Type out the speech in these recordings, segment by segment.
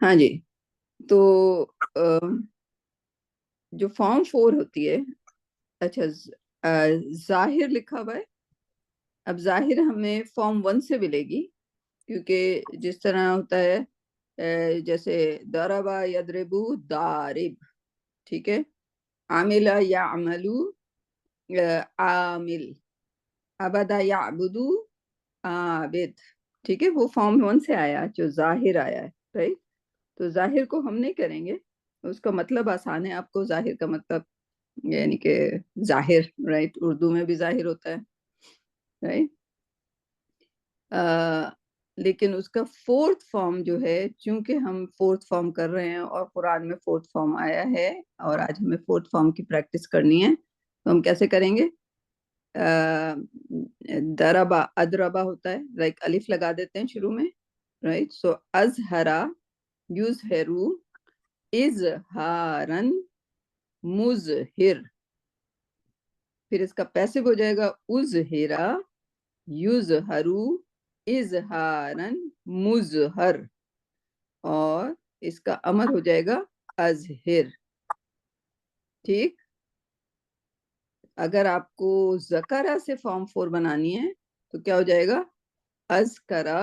हाँ जी। तो जो फॉर्म 4 होती है, अच्छा, जाहिर लिखा हुआ है। अब जाहिर हमें फॉर्म 1 से मिलेगी, क्योंकि जिस तरह होता है जैसे दरबा यदरिबू दारिब, ठीक है। आमिला यामलू आमिल, अबदा याबुदू आबिद, ठीक है। वो फॉर्म 1 से आया, जो जाहिर आया है, राइट। तो जाहिर को हम नहीं करेंगे, उसका मतलब आसान है आपको। जाहिर का मतलब यानी कि जाहिर, राइट। उर्दू में भी जाहिर होता है, राइट। लेकिन उसका 4th फॉर्म जो है, चूंकि हम 4th फॉर्म कर रहे हैं और कुरान में 4th फॉर्म आया है और आज हमें 4th फॉर्म की प्रैक्टिस करनी है, तो हम कैसे करेंगे? दरबा अदरबा होता है, लाइक अलिफ लगा देते हैं शुरू में, राइट। सो अजहरा युजहिरु इजहारन मुजहिर। फिर इसका पैसिव हो जाएगा उजहिरा युजहरु इजहारन मुजहर, और इसका अमर हो जाएगा अजहिर, ठीक। अगर आपको जकरा से फॉर्म 4 बनानी है तो क्या हो जाएगा? अजकरा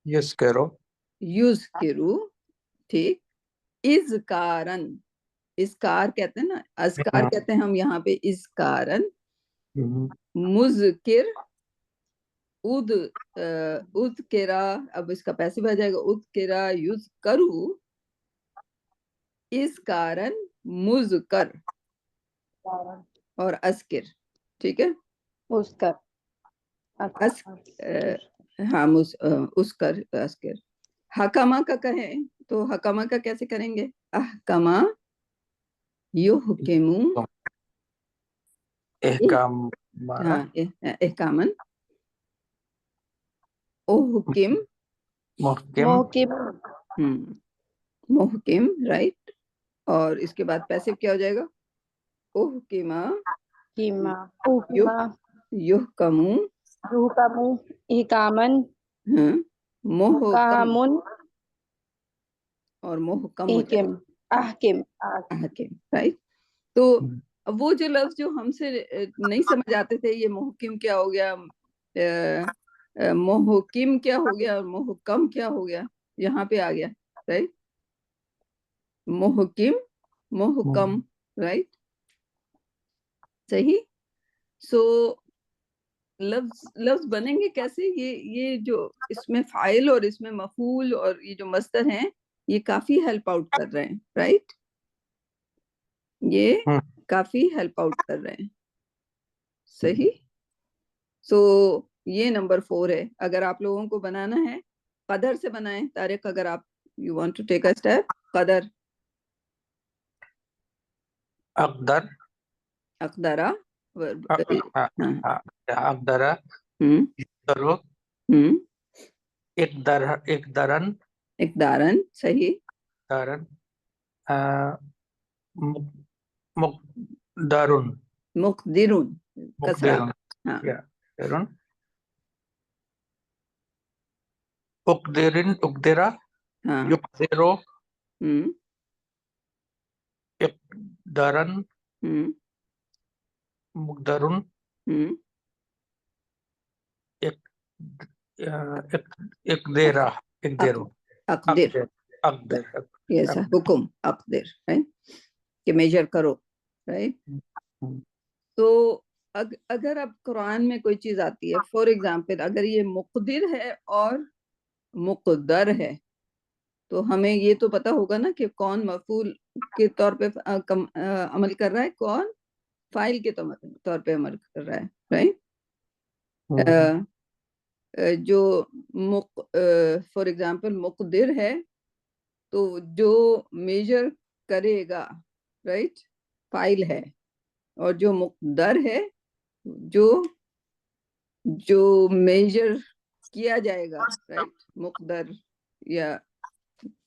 यस्करो, युजकिरु, ठीक। इजकारन, इसकार कहते हैं ना, अजकार कहते हैं हम यहाँ पे, इजकारन। मुजकिर उद उदकिरा, अब इसका पैसिव आ जाएगा उदकिरा युजकरु इजकारन मुजकर, और अस्किर, ठीक है। उसकर अस हाँ, उसकर अस्किर। हकमा का कहें तो हकमा का कैसे करेंगे? अहकमा युहकिमु, एहकाम मारा, हाँ, एहकामन। ओहुकिम, मुहकिम, मोहकिम मोहकिम, राइट। और इसके बाद पैसिव क्या हो जाएगा? ओहकिमा कीमा युह उकिमा युहकमु, रूकमु इकामन हाँ, मोहकम, कामुन और मोहकम हो इकिम जाएगा ahkim हकीम, राइट। तो अब वो जो लफ्ज जो हमसे नहीं समझ आते थे, ये मोहकिम क्या हो गया, मोहकिम क्या हो गया, और मोहकम क्या हो गया, यहाँ पे आ गया, राइट। मोहकिम मोहकम, राइट, सही। सो लफ्ज लफ्ज बनेंगे कैसे? ये जो इसमें फाइल और इसमें मफूल और ये जो मस्दर हैं, ये काफी हेल्प आउट कर रहे हैं, राइट। ये काफी हेल्प आउट कर रहे हैं, सही। सो ये नंबर 4 है। अगर आप लोगों को बनाना है, कदर से बनाएं। तारिक, अगर आप you want to take a step, कदर, अकदर, अकदरा, हाँ, अकदरा, हम्म यकदरो, हम्म इकदरन, इकदारन, सही। दरन, मुकदरुन, मुकदिरुन, कसरा, मुकदिरुन, हाँ, या दरुन, उकदिरिन, उकदिरा, हाँ, युकदिरो, हम्म इकदरन, हम्म मुकदरुन, हम्म इक, इकदेरा, इकदेरो, अकदिर, अकदेर, अकदेर, ये सा हुक्म, अकदिर, राइट, कि मेजर करो, राइट। तो अगर अब कुरान में कोई चीज आती है, फॉर एग्जाम्पल अगर ये मुकदिर है और मुकदर है, तो हमें ये तो पता होगा ना कि कौन मफूल के तौर पे अमल कर रहा है, कौन फाइल के तौर पे अमल कर रहा है, राइट। जो फॉर एग्जाम्पल मुकदिर है, तो जो मेजर करेगा, राइट, फाइल है। और जो मुकदर है, जो जो मेजर किया जाएगा, राइट, मुकदर, या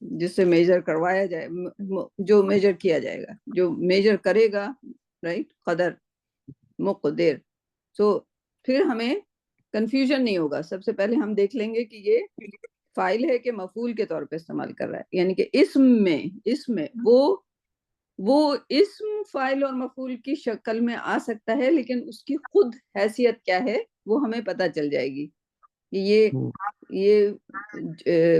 जिससे मेजर करवाया जाए, जो मेजर किया जाएगा, जो मेजर करेगा, राइट, कदर, मुकदिर। सो फिर हमें कंफ्यूजन नहीं होगा। सबसे पहले हम देख लेंगे कि ये फाइल है कि मफूल के तौर पे इस्तेमाल कर रहा है, यानी कि इसमें वो इस्म फाइल और मफूल की शक्ल में आ सकता है, लेकिन उसकी खुद हैसियत क्या है वो हमें पता चल जाएगी कि ये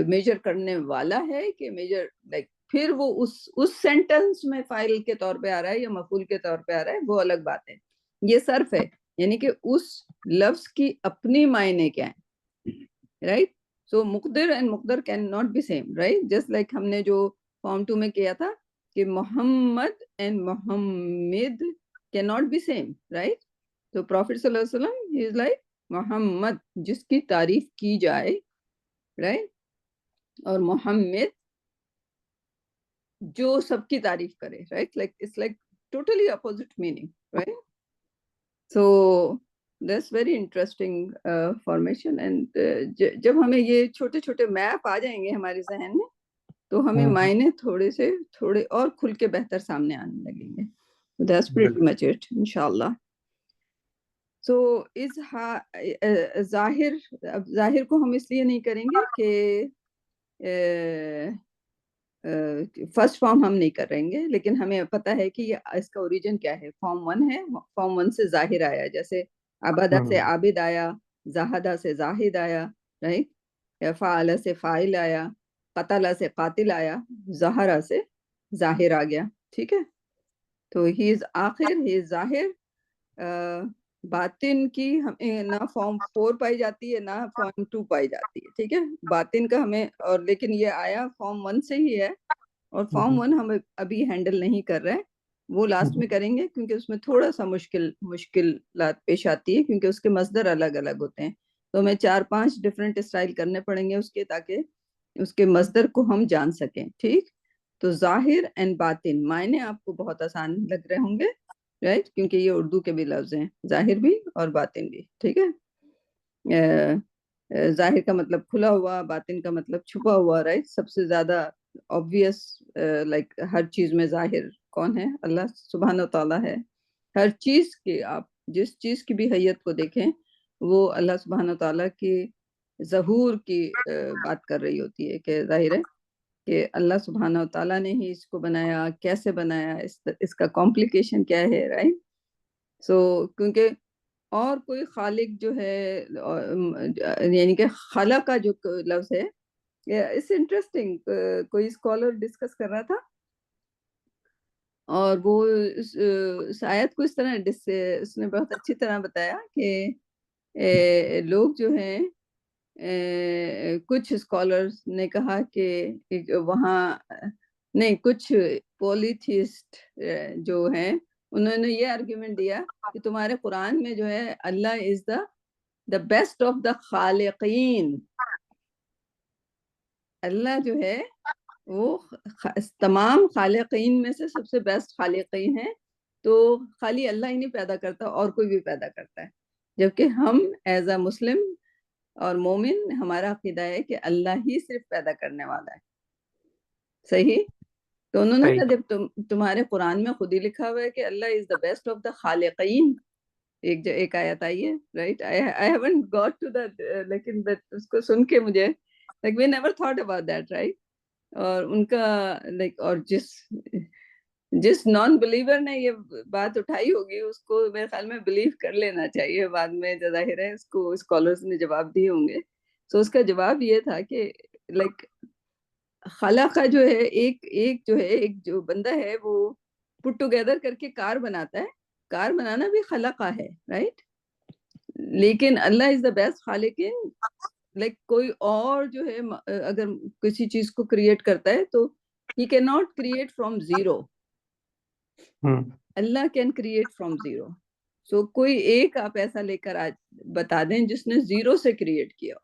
मेजर करने वाला है कि मेजर लाइक, फिर वो उस सेंटेंस में फाइल के तौर पे आ रहा है या मफूल के तौर पे आ रहा है, वो अलग बात है। ये सर्फ है, यानी कि उस लफ्ज की अपनी मायने क्या है, राइट। सो मुकदर एंड मुकदर can not be same, right. Just like हमने जो फॉर्म 2 में किया था कि Muhammad and Muhammad can not be same, right. तो प्रॉफिट सल्लल्लाहु अलैहि वसल्लम ही इज लाइक मोहम्मद जिसकी तारीफ की जाए, राइट, और मोहम्मद जो सबकी तारीफ करे, right. Like it's like totally opposite meaning, right. So that's very interesting formation. And जब हमें ये छोटे छोटे मैप आ जाएंगे हमारे जहन में, तो हमें मायने थोड़े और खुल के बेहतर सामने आने लगेंगे। दैट्स प्रीटी मच इट, इंशाल्लाह। सो इस जाहिर को हम इसलिए नहीं करेंगे कि फर्स्ट फॉर्म हम नहीं करेंगे, लेकिन हमें पता है कि ये इसका ओरिजिन क्या है। फॉर्म 1 है, फॉर्म 1 से जाहिर आया, जैसे अबदा से आबिद आया, जाहदा से जाहिद आया, राइट, या फाअला से फाइल आया, कतला से कातिल आया, जहरा से जाहिर आ गया, ठीक है। तो ही इज आखिर, ही इज जाहिर। बातिन की हमें ना फॉर्म 4 पाई जाती है ना फॉर्म 2 पाई जाती है, ठीक है। बातिन का हमें, और लेकिन ये आया फॉर्म 1 से ही है, और फॉर्म 1 हम अभी हैंडल नहीं कर रहे हैं, वो लास्ट में करेंगे, क्योंकि उसमें थोड़ा सा मुश्किलात पेश आती है, क्योंकि उसके मसदर अलग अलग होते हैं। तो हमें 4-5 डिफरेंट स्टाइल करने पड़ेंगे उसके, ताकि उसके मसदर को हम जान सकें, ठीक। तो जाहिर एंड बातिन मायने आपको बहुत आसान लग रहे होंगे, राइट, क्योंकि ये उर्दू के भी लफ्ज हैं, जाहिर भी और बातिन भी, ठीक है। जाहिर का मतलब खुला हुआ, बातिन का मतलब छुपा हुआ, राइट। सबसे ज्यादा ऑब्वियस, लाइक हर चीज में जाहिर कौन है? अल्लाह सुब्हान व तआला है। हर चीज की, आप जिस चीज की भी हैयत को देखें, वो अल्लाह सुब्हान व तआला की ज़हूर की बात कर रही होती है, कि जाहिर है कि अल्लाह सुब्हान व तआला ने ही इसको बनाया, कैसे बनाया, इसका कॉम्प्लिकेशन क्या है, राइट। सो क्योंकि और कोई खालिक जो है, यानी कि खला का जो लफ्ज है, इट्स इंटरेस्टिंग, कोई स्कॉलर डिस्कस कर रहा था, और वो इस आयत को इस तरह उसने बहुत अच्छी तरह बताया कि लोग जो हैं, कुछ स्कॉलर्स ने कहा कि वहाँ नहीं, कुछ पॉलीथिस्ट जो हैं, उन्होंने ये आर्ग्यूमेंट दिया कि तुम्हारे कुरान में जो है Allah is the best of the खालिकीन, अल्लाह जो है वो तमाम खालिकीन में से सबसे बेस्ट खालिकीन है। तो खाली अल्लाह ही नहीं पैदा करता, और कोई भी पैदा करता है, जबकि हम एज अ मुस्लिम और मोमिन, हमारा अकीदा है कि अल्लाह ही सिर्फ पैदा करने वाला है, सही। तो उन्होंने कहा, जब तुम्हारे कुरान में खुद ही लिखा हुआ है कि Allah is the best of the खालिकीन, एक आयत आई है, right. I haven't got to that, लेकिन उसको सुन के मुझे like we never thought about that, right. और उनका लाइक, और जिस नॉन बिलीवर ने ये बात उठाई होगी, उसको मेरे ख्याल में बिलीव कर लेना चाहिए। बाद में जाहिर है उसको स्कॉलर्स ने जवाब दिए होंगे। तो उसका जवाब ये था कि लाइक खला का जो है, एक जो बंदा है, वो पुट टुगेदर करके कार बनाता है, कार बनाना भी खला का है, राइट। लेकिन अल्लाह इज द बेस्ट खालिकिन, लाइक कोई और जो है, अगर किसी चीज को क्रिएट करता है, तो he can not create from zero, Allah can create from zero. So कोई एक आप ऐसा लेकर आज बता दें जिसने जीरो से क्रिएट किया,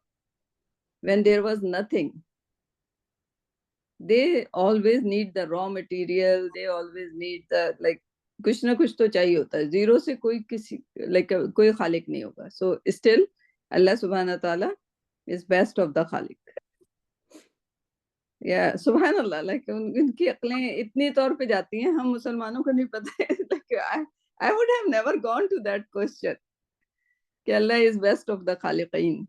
when there was nothing. They always need the raw material, they always need the like, कुछ ना कुछ तो चाहिए होता है। जीरो से कोई किसी लाइक कोई खालिक नहीं होगा। सो स्टिल अल्लाह सुब्हान ताला इज बेस्ट ऑफ द खालिक। या सुभान अल्लाह, लाइक उनकी अक्लें इतनी तौर पे जाती हैं, हम मुसलमानों को नहीं पता है। Like I would have never gone to that question कि Allah is best of the खालिकीन।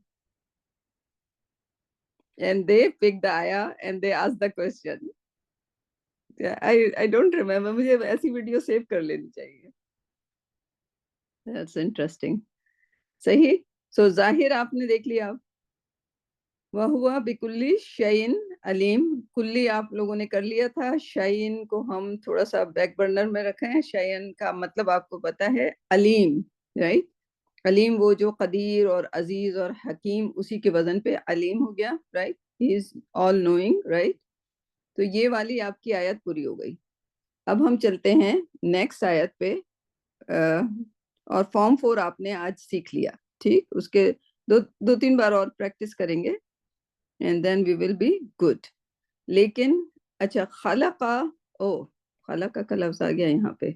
and they pick the ayah and they ask the question. I don't remember. मुझे ऐसी वीडियो सेव कर लेनी चाहिए. That's interesting. सही. So जाहिर आपने देख लिया. वह हुआ बिकुल्ली शयइन अलीम. कुल्ली आप लोगों ने कर लिया था. शयइन को हम थोड़ा सा बैक बर्नर में रखे हैं. शयइन का मतलब आपको पता है अलीम, राइट. अलीम वो जो कदीर और अजीज और हकीम, उसी के वजन पे अलीम हो गया, right. He is all knowing, right. तो ये वाली आपकी आयत पूरी हो गई. अब हम चलते हैं नेक्स्ट आयत पे. और फॉर्म 4 आपने आज सीख लिया, ठीक. उसके दो तीन बार और प्रैक्टिस करेंगे and then we will be good. लेकिन अच्छा, खलका, ओ खलका का लफ्ज आ गया यहाँ पे.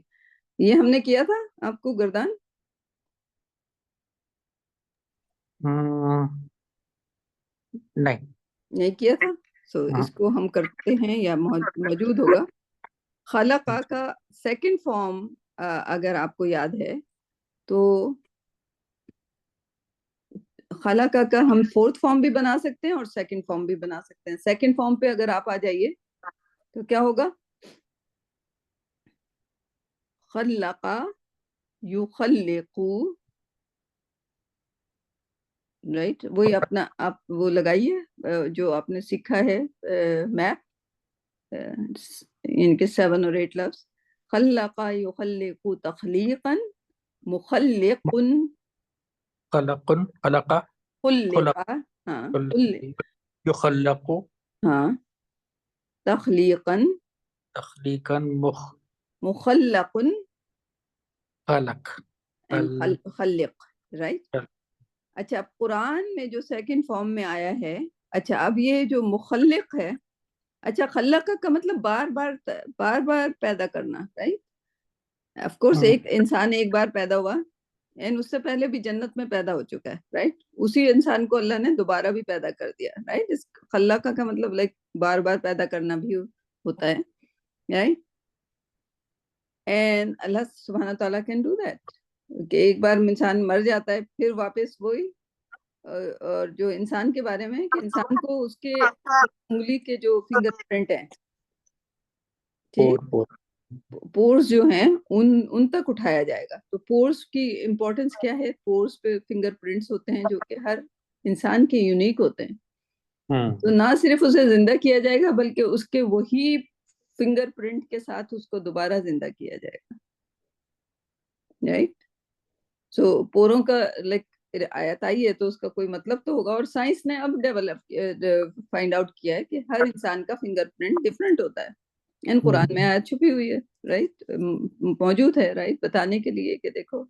ये हमने किया था आपको गर्दान? नहीं किया था. सो इसको हम करते हैं या मौजूद होगा. खलका का सेकंड फॉर्म अगर आपको याद है तो खलका का हम फोर्थ फॉर्म भी बना सकते हैं और सेकंड फॉर्म भी बना सकते हैं. सेकंड फॉर्म पे अगर आप आ जाइए तो क्या होगा? खलका युखल्लिकु, राइट. वही अपना आप वो लगाइए जो आपने सीखा है मैप, इनके 7 और 8 लफ्ज. खलका युखल्लिकु तखलीकन, मुखल्लिकुन, खलकुन, खलका, खुल्लिका, हाँ युखल्लकु, हाँ, तखलीकन, तख्लीकन, मुखल्लकुन खलक, एंड खल्लिक, राइट. अच्छा, कुरान में जो सेकंड फॉर्म में आया है, अच्छा अब ये जो मुखल्लिक है, अच्छा खल्लक का मतलब बार बार पैदा करना, राइट. ऑफ कोर्स एक इंसान एक बार पैदा हुआ एंड उससे पहले भी जन्नत में पैदा हो चुका है, राइट. उसी इंसान को अल्लाह ने दोबारा भी पैदा कर दिया, राइट. इस खल्लका का मतलब लाइक बार बार पैदा करना भी होता है, राइट. एंड अल्लाह सुब्हान तआला कैन डू दैट. कि एक बार इंसान मर जाता है फिर वापस वही. और जो इंसान के बारे में कि इंसान को उसके उंगली के जो फिंगरप्रिंट है, ठीक, पोर्स जो हैं उन तक उठाया जाएगा. तो पोर्स की इंपॉर्टेंस क्या है? पोर्स पे फिंगरप्रिंट्स होते हैं जो कि हर इंसान के यूनिक होते हैं. तो ना सिर्फ उसे जिंदा किया जाएगा बल्कि उसके वही फिंगरप्रिंट के साथ उसको दोबारा जिंदा किया जाएगा, राइट. सो पोरों का लाइक आयत आई है तो उसका कोई मतलब तो होगा. और साइंस ने अब डेवलप फाइंड आउट किया है कि हर इंसान का फिंगरप्रिंट डिफरेंट होता है. एंड कुरान में आयत छुपी हुई है, राइट, मौजूद है, राइट, बताने के लिए कि देखो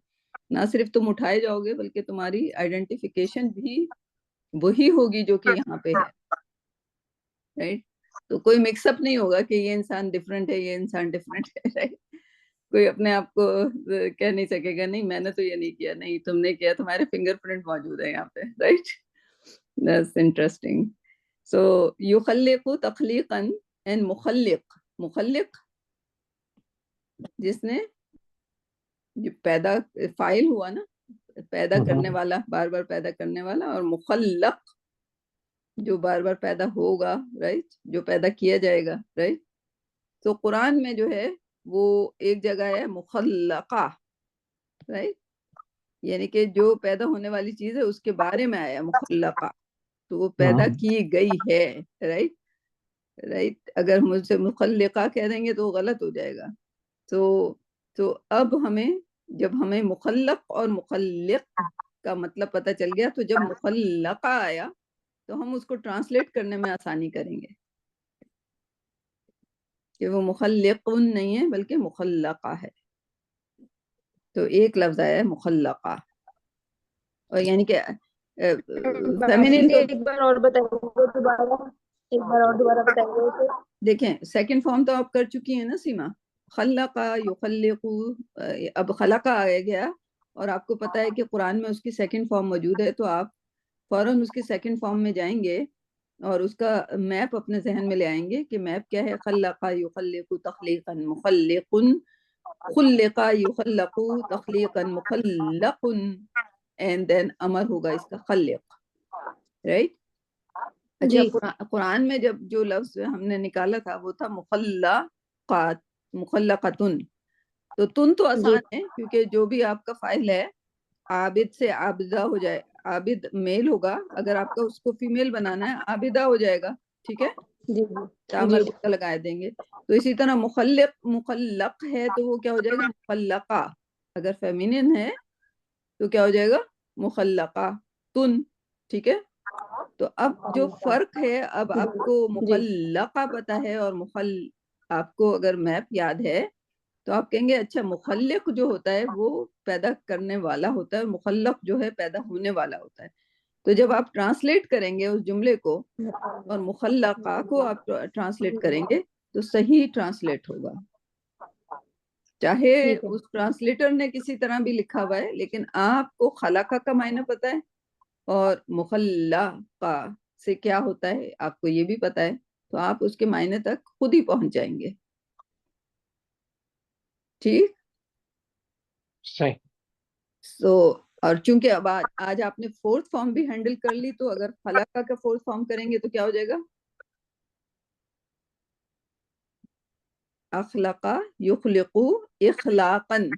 ना सिर्फ तुम उठाए जाओगे बल्कि तुम्हारी आइडेंटिफिकेशन भी वही होगी जो कि यहाँ पे है, राइट. तो कोई मिक्सअप नहीं होगा कि ये इंसान डिफरेंट है, ये इंसान डिफरेंट है, राइट. कोई अपने आप को कह नहीं सकेगा नहीं मैंने तो ये नहीं किया, नहीं तुमने किया, तुम्हारे फिंगरप्रिंट मौजूद है यहाँ पे, राइट. That's interesting. सो युखल्लिकु तख्लीकन एंड मुखल्लिक. मुखल्लिक जिसने जो पैदा, फाइल हुआ ना, पैदा करने वाला, बार बार पैदा करने वाला. और मुखल्लक जो बार बार पैदा होगा, राइट, जो पैदा किया जाएगा, राइट. तो कुरान में जो है वो एक जगह है मुखल्लका, राइट, यानी कि जो पैदा होने वाली चीज है उसके बारे में आया मुखल्लका. तो वो पैदा की गई है, राइट. राइट, अगर मुझसे मुखल्लिका कह देंगे तो गलत हो जाएगा. तो अब हमें जब हमें मुखल्लक और मुखल्लिक का मतलब पता चल गया तो जब मुखल्लका आया तो हम उसको ट्रांसलेट करने में आसानी करेंगे कि वो मुखल्लिकुन नहीं है बल्कि मुखल्लका है. तो एक लफ्ज आया है मुखल्लका. और यानी कि फेमिनिन तो एक बार और बताइए दोबारा. एक बार और दोबारा बताइए तो. देखें, सेकंड फॉर्म तो आप कर चुकी हैं ना सीमा. खल्लका युखल्लिकु, अब खलका आ गया और आपको पता है कि कुरान में उसकी सेकंड फॉर्म मौजूद है तो आप फौरन उसकी सेकंड फॉर्म में जाएंगे और उसका मैप अपने जहन में ले आएंगे कि मैप क्या है. खल्लका युखल्लिकु तख्लीकन मुखल्लिकुन, खुल्लिका युखल्लकु तख्लीकन मुखल्लकुन, एंड देन अमर होगा इसका खल्लिक, राइट. अच्छा, जी कुरान में जब जो लफ्ज हमने निकाला था वो था मुखल्लकात, मुखल्लकतुन। तो तुन तो जी आसान है क्योंकि जो भी आपका फाइल है आबिद से आबिदा हो जाए, आबिद मेल होगा, अगर आपका उसको फीमेल बनाना है आबिदा हो जाएगा, ठीक है, जी तामर जी का लगा देंगे। तो इसी तरह मुखल्लक मुखल्लक है तो वो क्या हो जाएगा, मुखल्लका। अगर फेमिनिन है तो क्या हो जाएगा, मुखल्लका तुन, ठीक है। तो अब जो फर्क है, अब आपको जी मुखल्लका पता है और आपको अगर मैप याद है तो आप कहेंगे अच्छा मुखल्लिक जो होता है वो पैदा करने वाला होता है, मुखल्लक जो है पैदा होने वाला होता है। तो जब आप ट्रांसलेट करेंगे उस जुमले को और मुखल्लका को आप ट्रांसलेट करेंगे तो सही ट्रांसलेट होगा, चाहे ठीक है। उस ट्रांसलेटर ने किसी तरह भी लिखा हुआ है, लेकिन आपको खलाका का मायना पता है और मुखल्लका से क्या होता है आपको ये भी पता है, तो आप उसके मायने तक खुद ही पहुंच जाएंगे। ठीक। सही। सो और चूंकि अब आज आपने फोर्थ फॉर्म भी हैंडल कर ली, तो अगर खलाका का फोर्थ फॉर्म करेंगे तो क्या हो जाएगा, अखलका युखलिकु इखलाकन।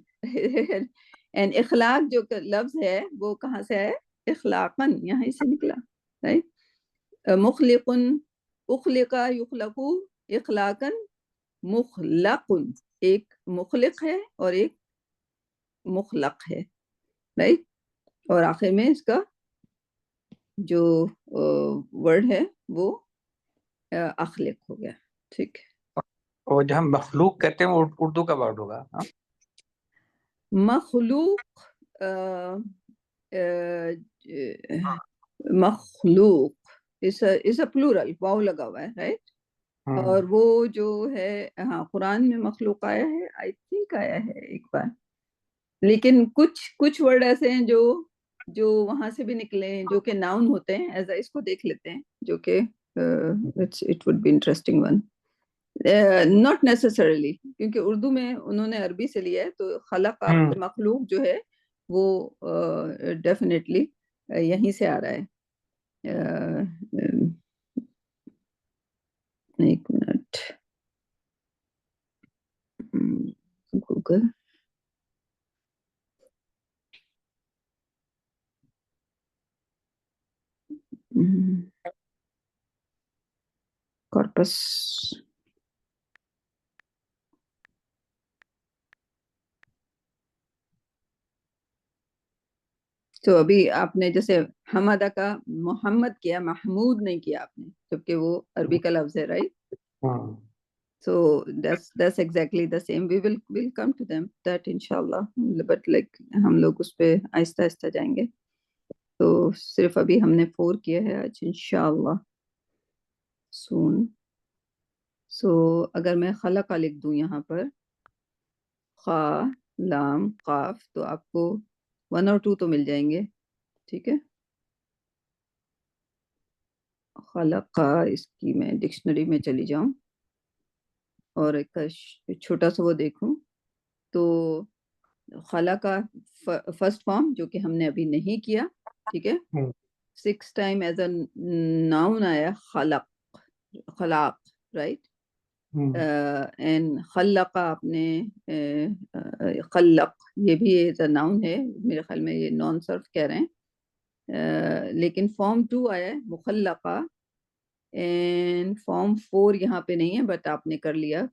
एंड इखलाक जो लफ्ज है वो कहाँ से आया, इखलाकन, यहाँ से निकला, राइट। मुखलिकुन, उखलिका युखलकु इखलाकन, मुखलकुन, एक मुखलिक है और एक मुखलक है, राइट। और आखिर में इसका जो वर्ड है वो अखलिक हो गया, ठीक। और जो हम मखलूक कहते हैं वो उर्दू का वर्ड होगा, हाँ। मखलूक, मखलूक इस प्लूरल, वाव लगा हुआ है, राइट। और वो जो है, हाँ कुरान में मखलूक आया है, आई थिंक आया है एक बार, लेकिन कुछ कुछ वर्ड ऐसे हैं जो जो वहां से भी निकले हैं जो कि नाउन होते हैं, ऐसा इसको देख लेते हैं जो कि it would be interesting one. Not necessarily, क्योंकि उर्दू में उन्होंने अरबी से लिया है, तो खलक हम्म। मखलूक जो है वो डेफिनेटली यहीं से आ रहा है। एक मिनट, गूगल, कॉर्पस। तो अभी आपने जैसे हमदा का मोहम्मद किया, महमूद नहीं किया आपने, जबकि वो अरबी का लफ्ज है, right. Hmm. So that's exactly the same. We'll come to them that inshallah, but like हम लोग उस पे आहिस्ता आहिस्ता जाएंगे। तो सिर्फ अभी हमने 4 किया है आज, इंशाल्लाह soon। So अगर मैं खलका लिख दूं यहाँ पर, खा लाम काफ, तो आपको 1 और 2 तो मिल जाएंगे, ठीक है। खलका, इसकी मैं डिक्शनरी में चली जाऊं और एक छोटा सा वो देखूं, तो खला का फर्स्ट फॉर्म जो कि हमने अभी नहीं किया, ठीक है। 6 टाइम एज अ नाउन आया, खलक, खलाक, राइट। एंड खल्लका आपने खल्लक, ये भी एज अ नाउन है, मेरे ख्याल में ये नॉन सर्फ कह रहे हैं। लेकिन फॉर्म 2 आया है मुखल्लका, एंड फॉर्म 4 यहाँ पे नहीं है बट आपने कर लिया।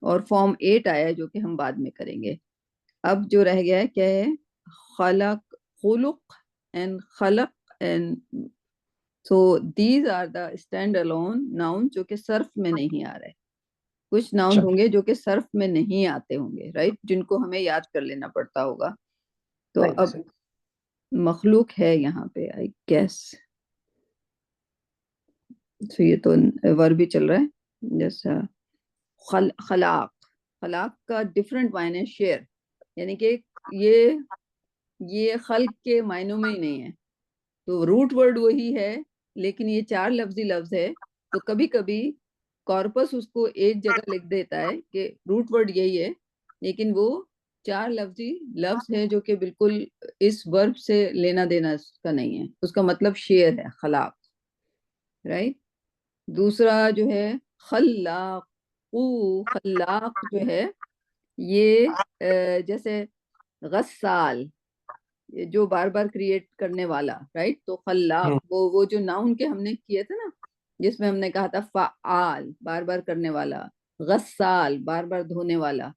और फॉर्म 8 आया है जो कि हम बाद में करेंगे। अब जो रह गया है क्या है, खलक, खुलुक एंड खलक, and so these are the stand alone noun जो कि सर्फ में नहीं आ रहे। कुछ नाउन अच्छा। होंगे जो कि सर्फ में नहीं आते होंगे, राइट, जिनको हमें याद कर लेना पड़ता होगा। तो सही अब सही। मखलूक है यहाँ पे, आई गेस। तो ये तो वर्ब भी चल रहा है, जैसा खलाक, खलाक का डिफरेंट मायने शेयर, यानी कि ये ये खल्क के मायनों में ही नहीं है, तो रूट वर्ड वही है, लेकिन ये 4 लफ्जी लफ्ज है। तो कभी कभी कॉर्पस उसको एक जगह लिख देता है कि रूट वर्ड यही है, लेकिन वो 4 लफ्जी लफ्ज है जो कि बिल्कुल इस वर्ब से लेना देना उसका नहीं है, उसका मतलब शेयर है, खलाक। राइट। दूसरा जो है खल्लाकू, खल्लाक जो है ये जैसे गस्साल, ये जो बार बार क्रिएट करने वाला, राइट। तो खल्लाक वो जो नाउन के हमने किए थे ना, जिसमें हमने कहा था फ़आल बार बार करने वाला, गस्साल बार बार धोने वाला,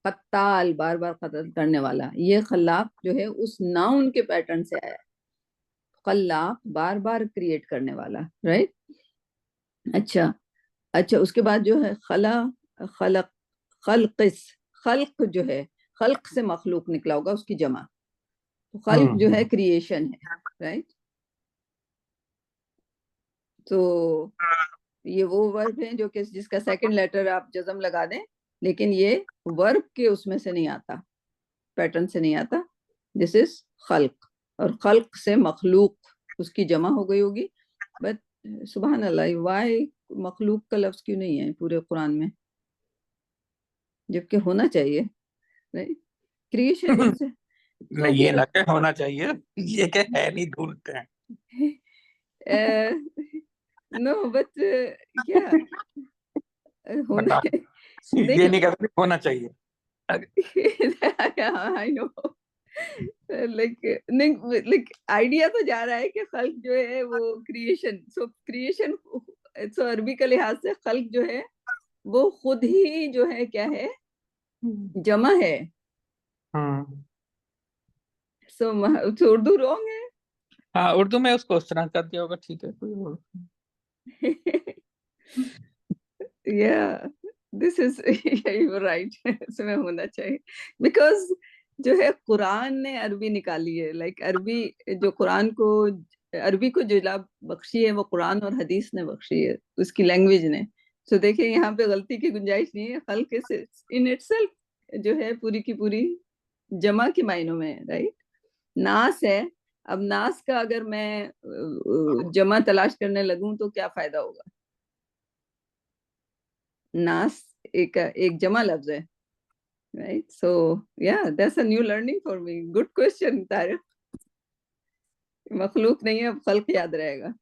कत्ताल बार बार कत्ल करने वाला, ये खल्लाक जो है उस नाउन के पैटर्न से आया है। खल्लाक बार बार क्रिएट करने वाला, राइट। अच्छा, अच्छा उसके बाद जो है खला, खलक, खल्किस, खल्क जो है खल्क से मखलूक निकला होगा उसकी जमा, तो खल्क जो है क्रिएशन है, राइट। तो ये वो वर्ब है जो कि जिसका सेकंड लेटर आप जज्म लगा दें, लेकिन ये वर्ब के उसमें से नहीं आता, पैटर्न से नहीं आता। दिस इज खल्क, और खल्क से मखलूक उसकी जमा हो गई होगी। बट सुभान अल्लाह, वाई मखलूक का लफ्ज क्यों नहीं है पूरे कुरान में, जबकि होना चाहिए, राइट। क्रिएशन से नहीं, ये ना क्या होना चाहिए, ये क्या है, नहीं ढूंढते हैं। नो बट क्या होना बताओ, ये नहीं। नहीं कहते होना चाहिए। आई नो, लाइक आइडिया तो जा रहा है कि खल्क जो है वो क्रिएशन, सो क्रिएशन, सो अरबी का लिहाज से खल्क जो है वो खुद ही जो है क्या है, जमा है। हम्म। सो उर्दू रॉन्ग है। हाँ, उर्दू में उसको उस तरह कर दिया होगा, ठीक है, कोई और। yeah, this is yeah, you're right, इसमें होना चाहिए, बिकॉज जो है कुरान ने अरबी निकाली है, लाइक अरबी जो कुरान को, अरबी को जो इला बख्शी है वो कुरान और हदीस ने बख्शी है, उसकी लैंग्वेज ने। तो देखिए यहाँ पे गलती की गुंजाइश नहीं है, खल्क इन इटसेल्फ जो है पूरी की पूरी जमा के मायनों में है, राइट। नास है, अब नास का अगर मैं जमा तलाश करने लगूं तो क्या फायदा होगा। नास एक जमा लफ्ज है, right? So yeah, that's a new learning for me. Good question, Tariq. मखलूक नहीं है, अब खल्क याद रहेगा।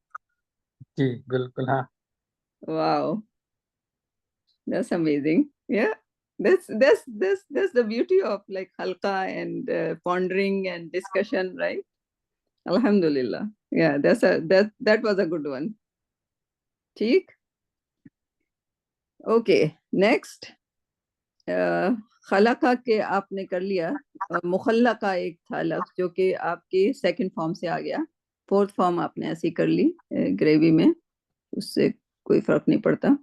जी बिल्कुल, हाँ। Wow, that's amazing. Yeah, that's the beauty of like halqa and pondering and discussion, right? Alhamdulillah. Yeah, that was a good one. ठीक। Okay, next. खलका के आपने कर लिया, मुखल्लका एक था लफ्ज जो कि आपकी सेकंड फॉर्म से आ गया, फोर्थ फॉर्म आपने ऐसी कर ली ग्रेवी में, उससे कोई फर्क नहीं पड़ता।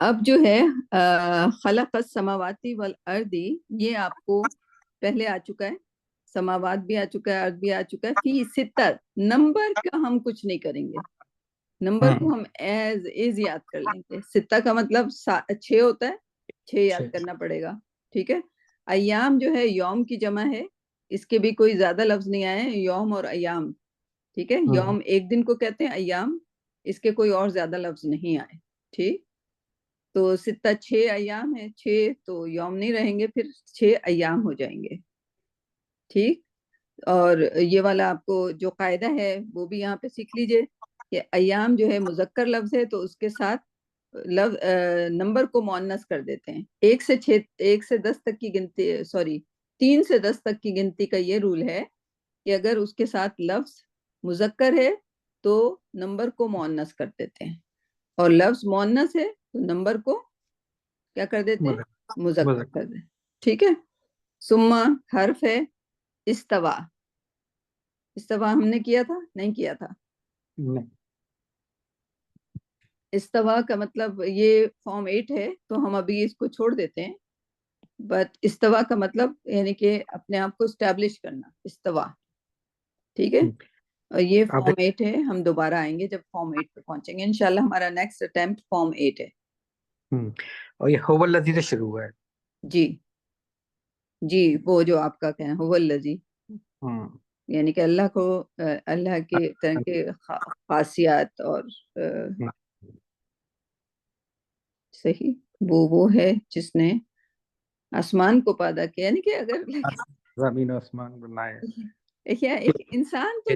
अब जो है खलक़स समावाती वल अर्दी, ये आपको पहले आ चुका है, समावात भी आ चुका है, अर्द भी आ चुका है। फी सित्तर, नंबर का हम कुछ नहीं करेंगे, नंबर को हम एज इज याद कर लेंगे। सित्ता का मतलब 6 होता है, 6 याद करना पड़ेगा, ठीक है। अय्याम जो है यौम की जमा है, इसके भी कोई ज्यादा लफ्ज नहीं आए, यौम और अय्याम, ठीक है। यौम एक दिन को कहते हैं, अय्याम इसके कोई और ज्यादा लफ्ज नहीं आए, ठीक। तो सित्ता 6 अय्याम है, 6 तो यौम नहीं रहेंगे, फिर 6 अय्याम हो जाएंगे, ठीक। और ये वाला आपको जो कायदा है वो भी यहाँ पे सीख लीजिए कि अय्याम जो है मुजक्कर लफ्ज है तो उसके साथ नंबर को मुअन्नस कर देते हैं। 1 से 10 तक की गिनती, सॉरी 3 से 10 तक की गिनती का ये रूल है कि अगर उसके साथ लफ्ज मुजक्कर है तो नंबर को मुअन्नस कर देते हैं, और लफ्ज मुअन्नस है तो नंबर को क्या कर देते हैं, मुजक्कर कर देते हैं, ठीक है। सुम्मा हर्फ है, इस्तवा, इस्तवा हमने किया था, नहीं किया था। नहीं। इस्तवा का मतलब ये फॉर्म 8 है तो हम अभी इसको छोड़ देते हैं, बट इस्तवा का मतलब यानी कि अपने आप को स्टैब्लिश करना, इस्तवा, ठीक है। और ये फॉर्म 8 है, हम दोबारा आएंगे जब फॉर्म 8 पे पहुंचेंगे इंशाल्लाह। हमारा नेक्स्ट अटेम्प्ट फॉर्म 8 है। और ये हुवल लज़ी से शुरू हुआ है। जी जी, वो जो आपका कहना हुवल लज़ी, यानी कि अल्लाह को, अल्लाह के तरह के खासियत और सही, वो है जिसने आसमान को पैदा किया, यानी कि अगर जमीन आसमान बनाए। एक इंसान तो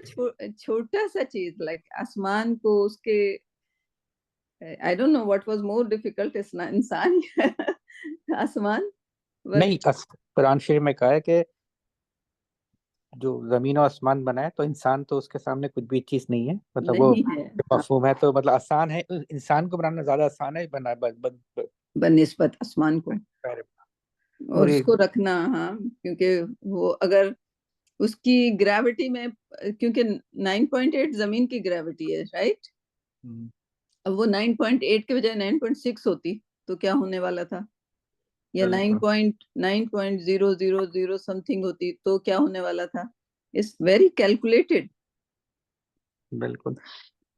छोटा सा चीज, लाइक आसमान को उसके, I don't know what was more difficult, इंसान आसमान, नहीं, कुरान शरीफ में कहा है कि जो जमीन और आसमान बना है तो इंसान तो उसके सामने कुछ भी चीज नहीं है, मतलब वो नहीं है। मफहूम है, तो मतलब आसान है, इंसान को बनाना ज्यादा आसान है बना बनिस्बत आसमान को, और और ये उसको रखना, हाँ, क्योंकि वो अगर उसकी ग्रेविटी में, क्योंकि 9.8 जमीन की ग्रेविटी है, राइट? अब वो 9.8 के बजाय 9.6 होती तो क्या होने वाला था, या 9.000 समथिंग होती तो क्या होने वाला था? It's very calculated. बिल्कुल।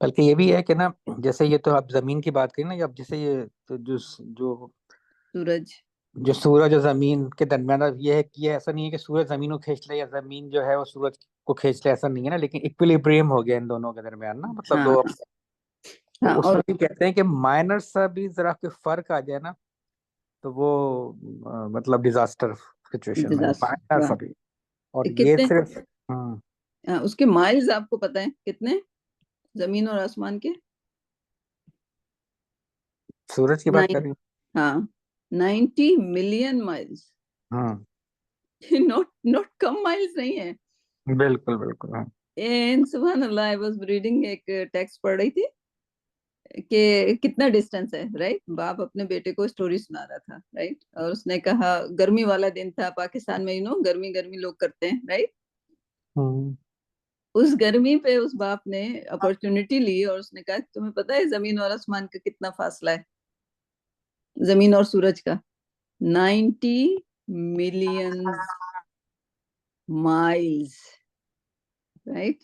बल्कि ये भी है कि ना, जैसे ये तो आप जमीन की बात करें ना, अब जैसे ये तो जो सूरज, जो सूरज और जमीन के दरमियान, अब ये है कि ये ऐसा नहीं है कि सूरज जमीन को खींच ले या जमीन जो है वो सूरज को खींच ले, ऐसा नहीं है ना, लेकिन इक्विलिब्रियम हो गया इन दोनों के दरमियान ना, मतलब हाँ दो। तो हाँ, उसमें और भी कहते हैं कि माइनर सा भी जरा कोई फर्क आ जाए ना, तो वो मतलब डिजास्टर सिचुएशन में माइनर सा डिजास्टर, भी। और ये कितने, सिर्फ हम्म, उसके माइल्स आपको पता है कितने, जमीन और आसमान के? सूरज की बात कर 9, रही हाँ, 90 मिलियन माइल्स। हूँ। नॉट नॉट कम माइल्स नहीं है। बिल्कुल बिल्कुल, हाँ। एंड सुभान अल्लाह, आई वाज रीडिंग, एक टेक्स्ट पढ़ रही थी कि कितना डिस्टेंस है, राइट? बाप अपने बेटे को स्टोरी सुना रहा था, राइट? और उसने कहा, गर्मी वाला दिन था पाकिस्तान में, गर्मी गर्मी लोग करते हैं, राइट? हम्म उस गर्मी पे उस बाप ने अपॉर्चुनिटी ली और उसने कहा, तुम्हें पता है जमीन और आसमान का कितना फासला है, जमीन और सूरज का? 90 मिलियन माइल्स, राइट?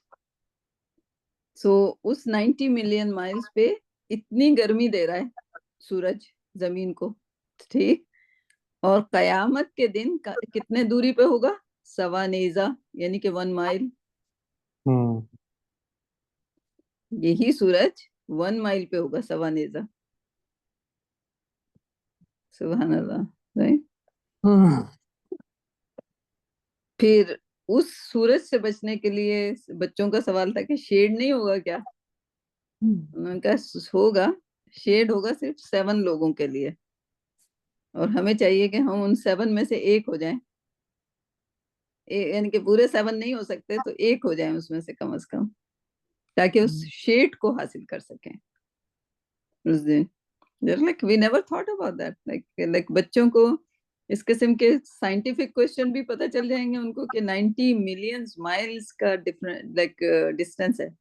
सो उस 90 मिलियन माइल्स पे इतनी गर्मी दे रहा है सूरज जमीन को, ठीक? और कयामत के दिन कितने दूरी पे होगा? सवा नेजा, यानी कि 1 माइल। हम्म यही सूरज 1 माइल पे होगा, सवा नेजा। सुभान अल्लाह, राइट? हम्म फिर उस सूरज से बचने के लिए बच्चों का सवाल था कि शेड नहीं होगा क्या? उन्होंने कहा होगा, शेड होगा सिर्फ 7 लोगों के लिए, और हमें चाहिए कि हम उन 7 में से एक हो जाएं। यानी कि पूरे 7 नहीं हो सकते तो एक हो जाएं उसमें से कम कम, ताकि उस शेड को हासिल कर सकें उस दिन। Like we never thought about that, like बच्चों को इस किस्म के साइंटिफिक क्वेश्चन भी पता चल जाएंगे उनको कि 90 मिलियन माइल्स का डिफरेंट, लाइक डिस्टेंस है,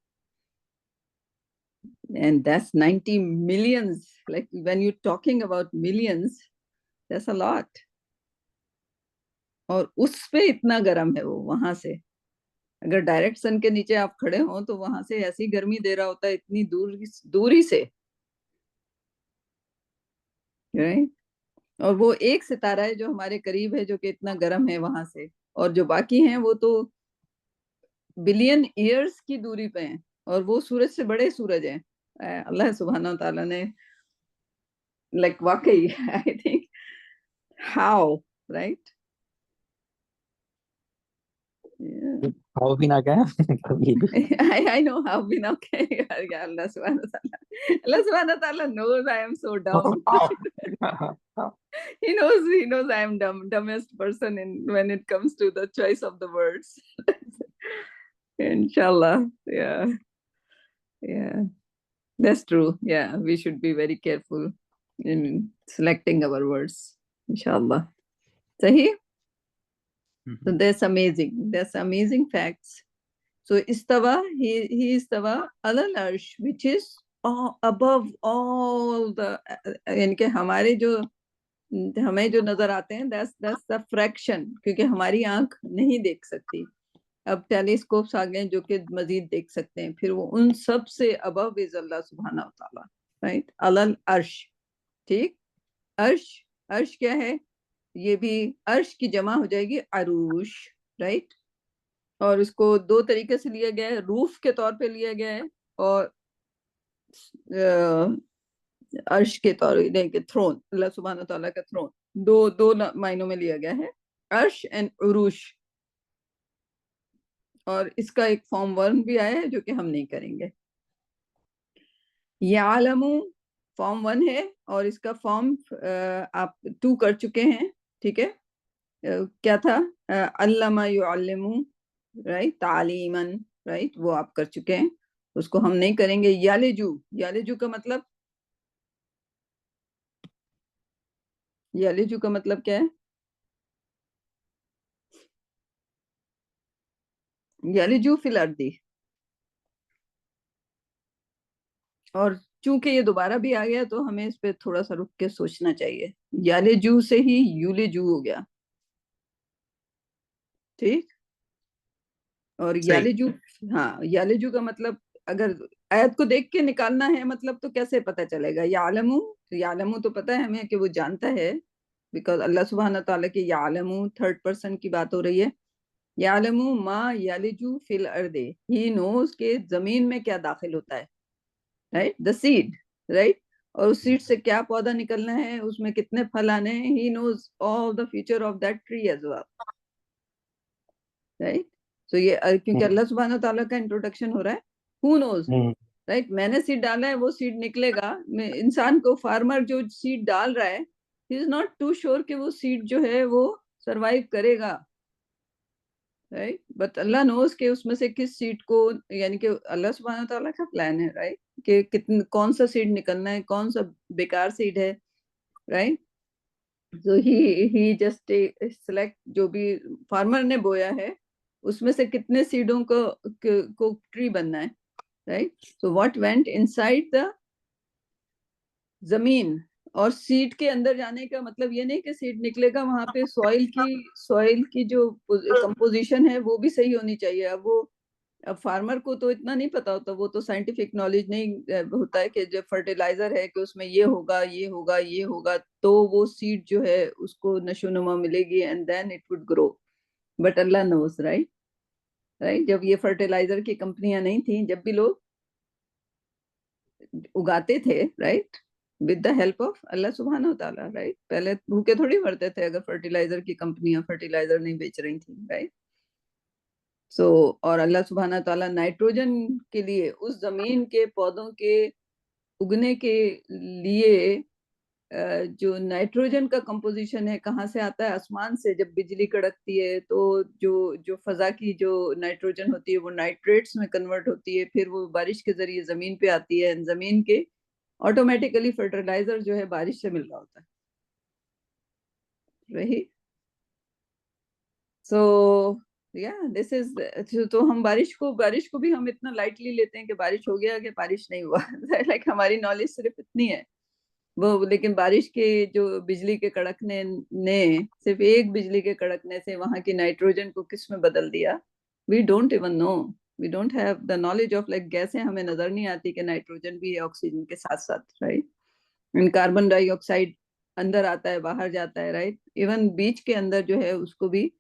and that's 90 millions, like when you're talking about millions, that's a lot. और उस पे इतना गर्म है वो, वहां से अगर डायरेक्ट सन के नीचे आप खड़े हो तो वहां से ऐसी गर्मी दे रहा होता है, इतनी दूरी से, राइट? और वो एक सितारा है जो हमारे करीब है, जो कि इतना गर्म है वहां से, और जो बाकी हैं वो तो बिलियन ईयर्स की दूरी पे हैं, और वो सूरज से बड़े सूरज हैं। अल्लाह सुब्हाना व तआला ने, लाइक वाकई, आई थिंक, हाउ, राइट? खाओ भी ना क्या कभी भी। I know how been okay. Yeah, Allah subhanahu wa ta'ala. Allah subhanahu wa ta'ala knows I am so dumb. He knows I am dumbest person in when it comes to the choice of the words. Inshallah. Yeah. Yeah. That's true. Yeah. We should be very careful in selecting our words. Inshallah. Sahi? So that's amazing. That's amazing facts. So istawa, he istawa alal arsh, which is above all the, यानी कि हमारे जो, हमें जो नजर आते हैं, that's the fraction, क्योंकि हमारी आंख नहीं देख सकती। अब टेलीस्कोप्स आ गए जो कि मजीद देख सकते हैं, फिर वो उन सब से अबव इज अल्लाह सुब्हाना व तआला, राइट? अलल अर्श, ठीक? अर्श, अर्श क्या है? ये भी अर्श की जमा हो जाएगी अरूश, राइट? और इसको दो तरीके से लिया गया है, रूफ के तौर पे लिया गया है, और अर्श के तौर पे, थ्रोन, अल्लाह सुब्हान व तआला का थ्रोन, दो दो मायनों में लिया गया है, अर्श एंड उरूश। और इसका एक फॉर्म 1 भी आया है जो कि हम नहीं करेंगे। यालमू फॉर्म 1 है और इसका फॉर्म आप 2 कर चुके हैं, ठीक है। क्या था? अल्लमा युअल्लिमू, राइट, तालीमन, राइट, वो आप कर चुके हैं, उसको हम नहीं करेंगे। यालेजू, यालेजू का मतलब, यालेजू का मतलब क्या है? यालेजू फिल अर्दी। और चूंकि ये दोबारा भी आ गया तो हमें इस पे थोड़ा सा रुक के सोचना चाहिए। यालेजू से ही यूलेजू हो गया, ठीक। और सही। यालेजू, हाँ, यालेजू का मतलब अगर आयत को देख के निकालना है मतलब तो कैसे पता चलेगा? यालमू, यालमू तो पता है हमें कि वो जानता है, बिकॉज अल्लाह सुब्हान ताला के यालमू थर्ड पर्सन की बात हो रही है। यालमू मा यालिजू फिल अर्दे, ही नोज के जमीन में क्या दाखिल होता है, राइट, द सीड, राइट। और उस सीड से क्या पौधा निकलना है, उसमें कितने फल आने हैं, he knows all the future of that tree as well, right. तो ये क्योंकि अल्लाह सुब्हान ताला का इंट्रोडक्शन हो रहा है, हु नोज, राइट। मैंने सीड डाला है, वो सीड निकलेगा। इंसान को, फार्मर जो सीड डाल रहा है, he is not too sure कि वो सीड जो है वो सरवाइव करेगा, राइट। बट अल्लाह नोज के उसमें से किस सीड को, यानी कि अल्लाह सुब्हान ताला का प्लान है, राइट, कि कितन कौन सा सीड निकलना है, कौन सा बेकार सीड है, राइट। तो ही जस्ट सिलेक्ट, जो भी फार्मर ने बोया है उसमें से कितने सीडों को ट्री बनना है, right. So what went inside the जमीन, और सीड के अंदर जाने का मतलब ये नहीं कि सीड निकलेगा वहां पे सॉइल की जो कंपोजिशन है वो भी सही होनी चाहिए। अब फार्मर को तो इतना नहीं पता होता, वो तो साइंटिफिक नॉलेज नहीं होता है कि जो फर्टिलाइजर है कि उसमें ये होगा, ये होगा, ये होगा, तो वो सीड जो है उसको नशोनुमा मिलेगी and then it would grow. But Allah knows, right, right. जब ये फर्टिलाइजर की कंपनियां नहीं थी, जब भी लोग उगाते थे, right, with the help of Allah सुब्हान ताला, राइट, पहले भूखे थोड़ी मरते थे अगर फर्टिलाइजर की कंपनियां फर्टिलाइजर नहीं बेच रही थी, राइट। सो और अल्लाह सुब्हान ताला नाइट्रोजन के लिए, उस जमीन के पौधों के उगने के लिए जो नाइट्रोजन का कंपोजिशन है कहाँ से आता है? आसमान से। जब बिजली कड़कती है तो जो जो फजा की जो नाइट्रोजन होती है वो नाइट्रेट्स में कन्वर्ट होती है, फिर वो बारिश के जरिए जमीन पे आती है, जमीन के ऑटोमेटिकली फर्टिलाइजर जो है बारिश से मिल रहा होता है, वही। सो या दिस इज, तो हम बारिश को भी हम इतना लाइटली लेते हैं कि बारिश हो गया कि बारिश नहीं हुआ। लाइक हमारी नॉलेज सिर्फ इतनी है वो। लेकिन बारिश के जो बिजली के कड़कने ने, सिर्फ एक बिजली के कड़कने से वहां की नाइट्रोजन को किस में बदल दिया, we don't even know, we don't have the knowledge of, like गैसें हमें नजर नहीं आती कि नाइट्रोजन भी है ऑक्सीजन के साथ साथ, राइट। एंड कार्बन डाइऑक्साइड अंदर आता है, बाहर जाता है, राइट। इवन बीच के अंदर जो है उसको भी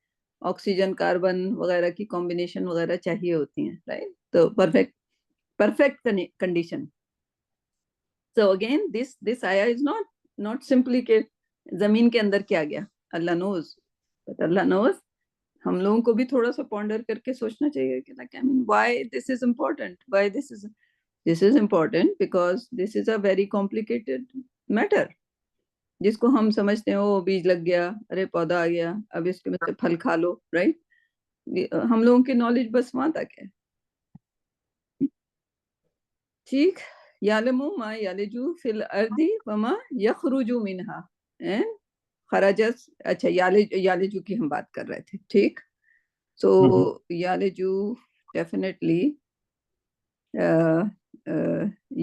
ऑक्सीजन कार्बन वगैरह की कॉम्बिनेशन वगैरह चाहिए होती है, राइट। तो perfect perfect condition. So again, this ayah is not simply के जमीन के अंदर क्या गया, अल्लाह knows, but अल्लाह knows। हम लोगों को भी थोड़ा सा पॉन्डर करके सोचना चाहिए कि like, I mean, why this is important, why this is important because this is a very complicated matter, जिसको हम समझते हैं ओ बीज लग गया, अरे पौधा आ गया, अब इसके में से फल खा लो, राइट। हम लोगों की नॉलेज बस वहां तक है, ठीक। यालमू मा यालिजू फिल अर्दी वमा यखरुजु मिनहा, खराजत। अच्छा, यालिजू की हम बात कर रहे थे, ठीक। सो यालिजू डेफिनेटली,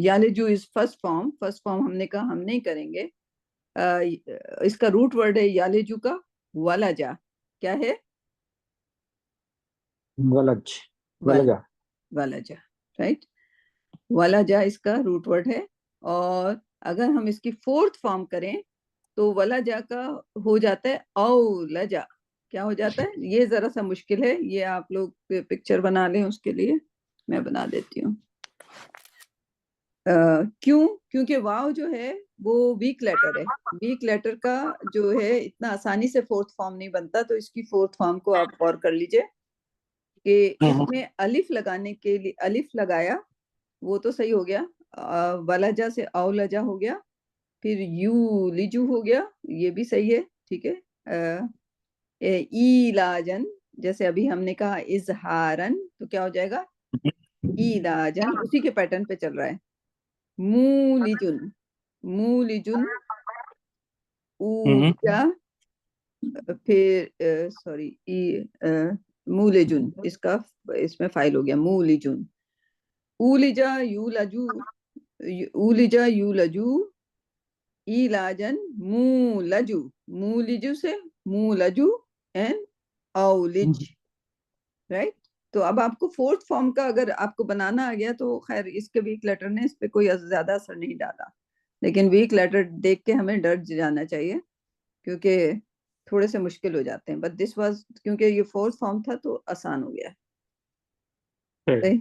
यालिजू is first form. First form हमने कहा हम नहीं करेंगे। इसका रूट वर्ड है यालिजू का वलाजा, क्या है? वलज, वल वलजा। वलाजा, राइट। वलाजा इसका रूट वर्ड है। और अगर हम इसकी फोर्थ फॉर्म करें तो वलाजा का हो जाता है औलजा। क्या हो जाता है? ये जरा सा मुश्किल है, ये आप लोग पिक्चर बना लें, उसके लिए मैं बना देती हूँ। क्यों? क्योंकि वाव जो है वो वीक लेटर है। वीक लेटर का जो है इतना आसानी से फोर्थ फॉर्म नहीं बनता, तो इसकी फोर्थ फॉर्म को आप और कर लीजिए। कि इसमें अलिफ लगाने के लिए अलिफ लगाया, वो तो सही हो गया। वलजा से औलजा हो गया, फिर यू लिजू हो गया, ये भी सही है, ठीक है। ईलाजन, जैसे अभी हमने कहा इजहारन, तो क्या हो जाएगा ईलाजन, उसी के पैटर्न पे चल रहा है। मूलिजुन, मूलिजुन, ऊजा, फिर सॉरी मूलिजुन, इसका इसमें फाइल हो गया मूलिजुन। उलिजा यूलजू, उलिजा यूलजू, इलाजन मूलजू, मूलिजू से मूलजू एंड औलिज, राइट। तो अब आपको फोर्थ फॉर्म का अगर आपको बनाना आ गया तो खैर, इसके वीक लेटर ने इस पे कोई ज्यादा असर नहीं डाला, लेकिन वीक लेटर देख के हमें डर जाना चाहिए, क्योंकि थोड़े से मुश्किल हो जाते हैं। बट दिस वाज, क्योंकि ये फोर्थ फॉर्म था तो आसान हो गया। सही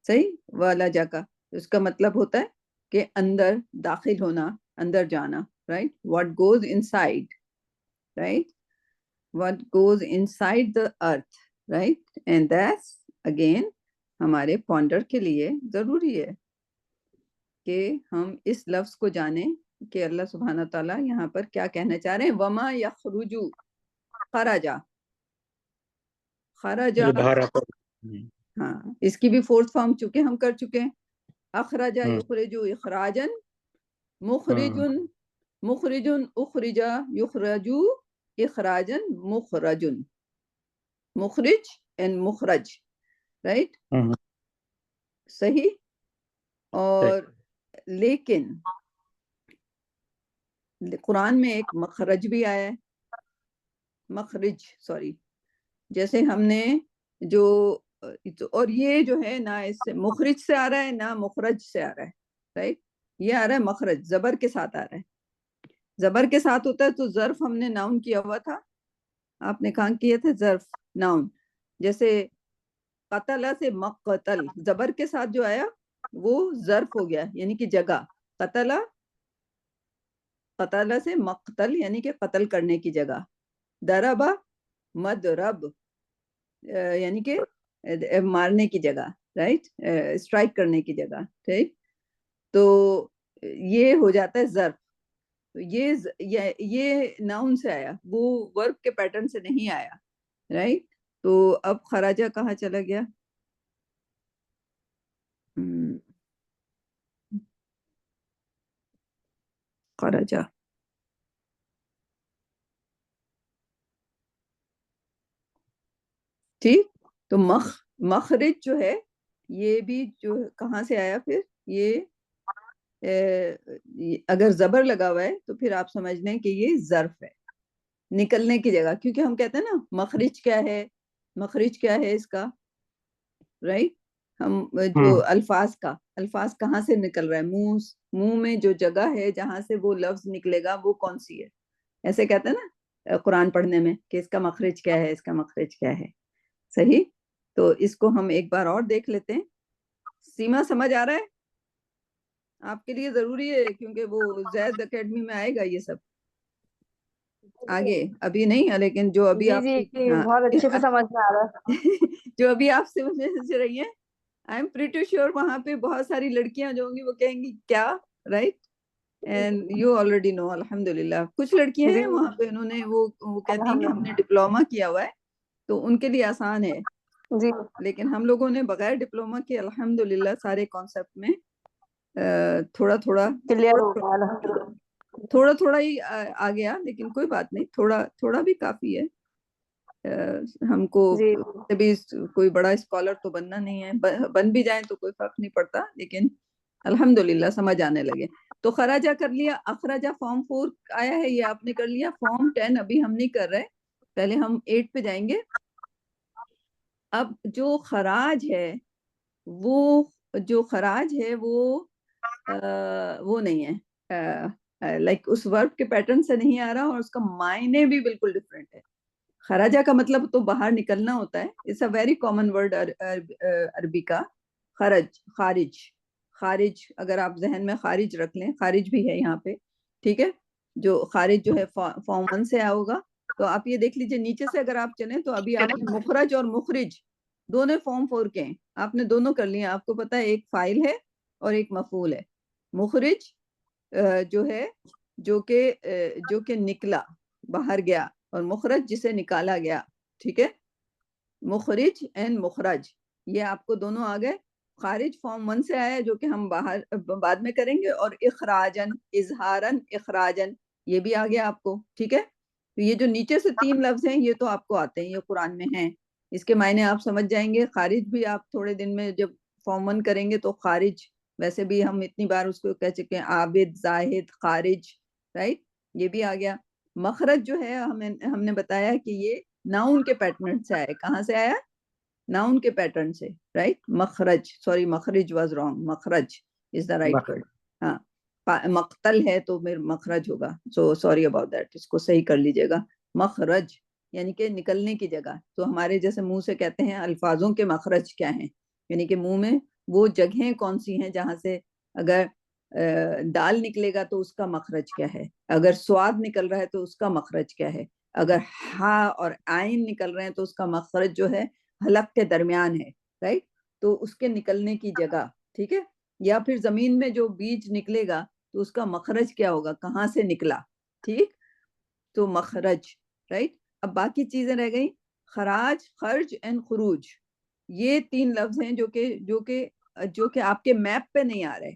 सही, वाला जाका, उसका मतलब होता है कि अंदर दाखिल होना, अंदर जाना, right. What goes inside, right, what goes inside the earth, right. And that's again हमारे पॉन्डर के लिए जरूरी है कि हम इस लफ्ज को जाने कि अल्लाह सुब्हाना ताला यहाँ पर क्या कहना चाह रहे हैं। वमा यखरुजु, खराजा, खराजा, हाँ, इसकी भी फोर्थ फॉर्म चुके हम कर चुके हैं। अखराजा युखरिजु इखराजन, मुखरिजुन, मुखरिजुन उखरिजा युखरजु इखराजन, मुखरजुन, मुखरिज एंड मुखरज, राइट, सही। और लेकिन कुरान में एक मखरज भी आया है, मखरिज, सॉरी, जैसे हमने जो, और ये जो है ना इससे मुखरिज से आ रहा है ना मुखरज से आ रहा है, राइट। ये आ रहा है मखरज, जबर के साथ आ रहा है। जबर के साथ होता है तो जर्फ हमने नाउन किया हुआ था, आपने कहा किए थे जर्फ नाउन, जैसे कतला से मकतल, जबर के साथ जो आया वो जर्फ हो गया, यानी कि जगह। कतला, कतला से मकतल यानी कि कत्ल करने की जगह। दरबा मदरब, यानी कि मारने की जगह, राइट, स्ट्राइक करने की जगह, ठीक। तो ये हो जाता है जर्फ। तो ये नाउन से आया, वो वर्ब के पैटर्न से नहीं आया, राइट। तो अब खराजा कहाँ चला गया? खराजा, ठीक। तो मखरिज जो है, ये भी जो कहाँ से आया फिर? ये अगर जबर लगा हुआ है तो फिर आप समझ लें कि ये जर्फ है, निकलने की जगह। क्योंकि हम कहते हैं ना मखरिज क्या है, मखरिज क्या है इसका, राइट। हम जो अल्फाज कहाँ से निकल रहा है, मुंह में जो जगह है जहां से वो लफ्ज निकलेगा वो कौन सी है, ऐसे कहते हैं ना कुरान पढ़ने में कि इसका मखरिज क्या है, इसका मखरिज क्या है, सही। तो इसको हम एक बार और देख लेते हैं। सीमा समझ आ रहा है आपके लिए? जरूरी है क्योंकि वो जैद एकेडमी में आएगा ये सब आगे, अभी नहीं है, लेकिन जो अभी जी आपकी, जी, हाँ, बहुत अच्छे से समझ में आ रहा है। जो अभी आपसे समझ रही है, आई एम प्रीटी श्योर वहां पे बहुत सारी लड़कियां जो होंगी वो कहेंगी क्या, right. And you already know, अल्हम्दुलिल्लाह। कुछ लड़कियां जी हैं वहां पे, उन्होंने वो कहती हैं कि हमने अल्हम्दुलिल्लाह। डिप्लोमा किया हुआ है तो उनके लिए आसान है, जी लेकिन हम लोगों ने बगैर डिप्लोमा के अल्हम्दुलिल्लाह सारे कॉन्सेप्ट में थोड़ा थोड़ा क्लियर हो गया अल्हम्दुलिल्लाह। थोड़ा थोड़ा ही आ गया, लेकिन कोई बात नहीं, थोड़ा थोड़ा भी काफी है। हमको जी भी कोई बड़ा स्कॉलर तो बनना नहीं है, बन भी जाए तो कोई फर्क नहीं पड़ता, लेकिन अल्हम्दुलिल्लाह समझ आने लगे। तो खराजा कर लिया, अखराजा फॉर्म 4 आया है, ये आपने कर लिया। फॉर्म 10 अभी हम नहीं कर रहे, पहले हम 8 पे जाएंगे। अब जो खराज है, वो जो खराज है वो नहीं है, लाइक उस वर्ब के पैटर्न से नहीं आ रहा, और उसका मायने भी बिल्कुल डिफरेंट है। खराजा का मतलब तो बाहर निकलना होता है, it's a very common word अरबी का। खरज, खारिज, खारिज, अगर आप जहन में खारिज रख लें, खारिज भी है यहाँ पे, ठीक है। जो खारिज जो है फॉर्म 1 से आया होगा। तो आप ये देख लीजिए नीचे से अगर आप चलें तो अभी आपने मुखरज और मुखरिज, दोनों फॉर्म 4 के हैं, आपने दोनों कर लिए। आपको पता है एक फाइल है और एक मफूल है। मुखरिज जो है जो कि निकला, बाहर गया, और मुखरज जिसे निकाला गया। ठीक है, मुखरिज एंड मुखरज ये आपको दोनों आ गए। खारिज फॉर्म 1 से आया है जो कि हम बाहर बाद में करेंगे, और इखराजन, इजहारन, इखराजन ये भी आ गया आपको। ठीक है, तो ये जो नीचे से 3 लफ्ज हैं ये तो आपको आते हैं, ये कुरान में हैं, इसके मायने आप समझ जाएंगे। खारिज भी आप थोड़े दिन में जब फॉर्म 1 करेंगे तो खारिज, वैसे भी हम इतनी बार उसको कह चुके हैं, आबिद, जाहिद, खारिज, राइट, ये भी आ गया। मखरज जो है हमने बताया कि ये नाउन के पैटर्न से आया। कहाँ से आया? नाउन के पैटर्न से, राइट। मखरज, सॉरी मखरिज वाज रॉन्ग, मखरज इज द राइट वर्ड। हाँ, मक्तल है तो मेरे मखरज होगा, सो सॉरी अबाउट दैट, इसको सही कर लीजिएगा। मखरज यानी कि निकलने की जगह। तो हमारे जैसे मुंह से कहते हैं अल्फाजों के मखरज क्या हैं, यानी कि मुंह में वो जगहें कौन सी हैं जहां से अगर दाल निकलेगा तो उसका मखरज क्या है, अगर स्वाद निकल रहा है तो उसका मखरज क्या है, अगर हा और आइन निकल रहे हैं तो उसका मखरज जो है हलक के दरमियान है, राइट। तो उसके निकलने की जगह, ठीक है। या फिर जमीन में जो बीज निकलेगा तो उसका मखरज क्या होगा, कहाँ से निकला, ठीक। तो मखरज, राइट। अब बाकी चीजें रह गई, खराज, खर्ज एंड खुरूज। ये 3 लफ्ज हैं जो कि आपके मैप पे नहीं आ रहे।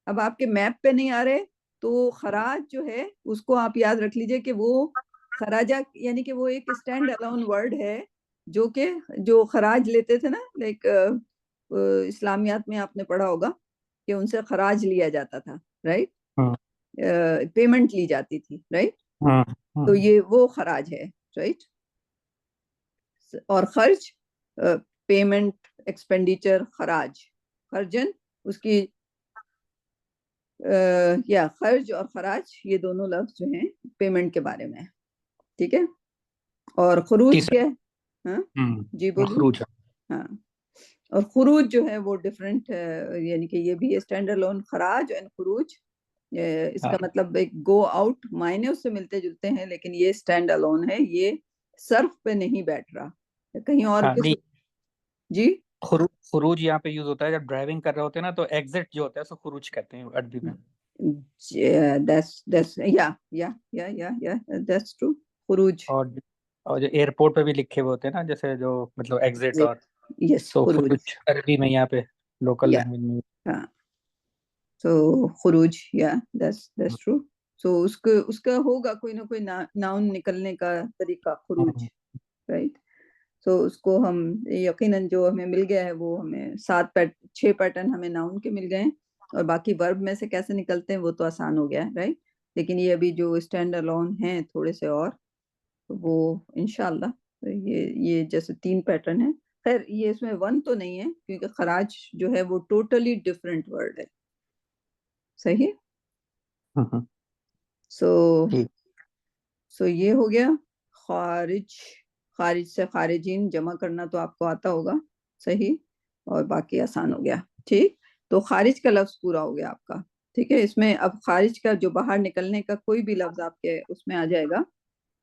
अब आपके मैप पे नहीं आ रहे तो खराज जो है उसको आप याद रख लीजिए कि वो खराजा यानी कि वो एक स्टैंड अलोन वर्ड है जो खराज लेते थे ना, लाइक इस्लामियात में आपने पढ़ा होगा कि उनसे खराज लिया जाता था, राइट। पेमेंट ली जाती थी, राइट। तो ये वो खराज है, राइट। और खर्च, पेमेंट, एक्सपेंडिचर, खराज, खर्जन उसकी या खर्च और खराज ये दोनों लफ्ज जो हैं पेमेंट के बारे में, ठीक है। और खुरूज क्या है? हाँ जी बोलिए। खुरूज, हाँ, और खुरूज जो है वो डिफरेंट, यानी कि ये भी स्टैंड अलोन, खराज एंड खुरूज, इसका मतलब एक गो आउट, मायने उससे मिलते जुलते हैं, लेकिन ये स्टैंड अलोन है, ये सर्फ पे नहीं बैठ रहा कहीं और नहीं, जी। खुरूज यहाँ पे यूज होता है जब ड्राइविंग कर रहे होते हैं ना, तो एग्जिट जो होता है उसको खुरूज कहते हैं अरबी में। that's yeah that's true, खुरूज। और जो एयरपोर्ट पे भी लिखे हुए होते हैं ना, जैसे जो मतलब एग्जिट, और यस, तो खुरूज, खुरूज अरबी में यहाँ पे लोकल या लैंग्वेज में। हाँ, तो खुरूज, या दैट्स ट्रू। सो उसका उसका होगा कोई ना कोई नाउन निकलने का तरीका, खुरूज, राइट। तो उसको हम यकीनन जो हमें मिल गया है वो हमें 6 पैटर्न हमें नाउन के मिल गए हैं, और बाकी वर्ब में से कैसे निकलते हैं वो तो आसान हो गया है, राइट। लेकिन ये अभी जो स्टैंड अलोन हैं थोड़े से और, तो वो इंशाल्लाह, ये जैसे 3 पैटर्न है। खैर ये इसमें 1 तो नहीं है क्योंकि खराज जो है वो टोटली डिफरेंट वर्ड है, सही है। सो सो ये हो गया खारिज। खारिज से खारिजीन जमा करना तो आपको आता होगा, सही, और बाकी आसान हो गया, ठीक। तो खारिज का लफ्ज पूरा हो गया आपका, ठीक है। इसमें अब खारिज का जो बाहर निकलने का कोई भी लफ्ज आपके उसमें आ जाएगा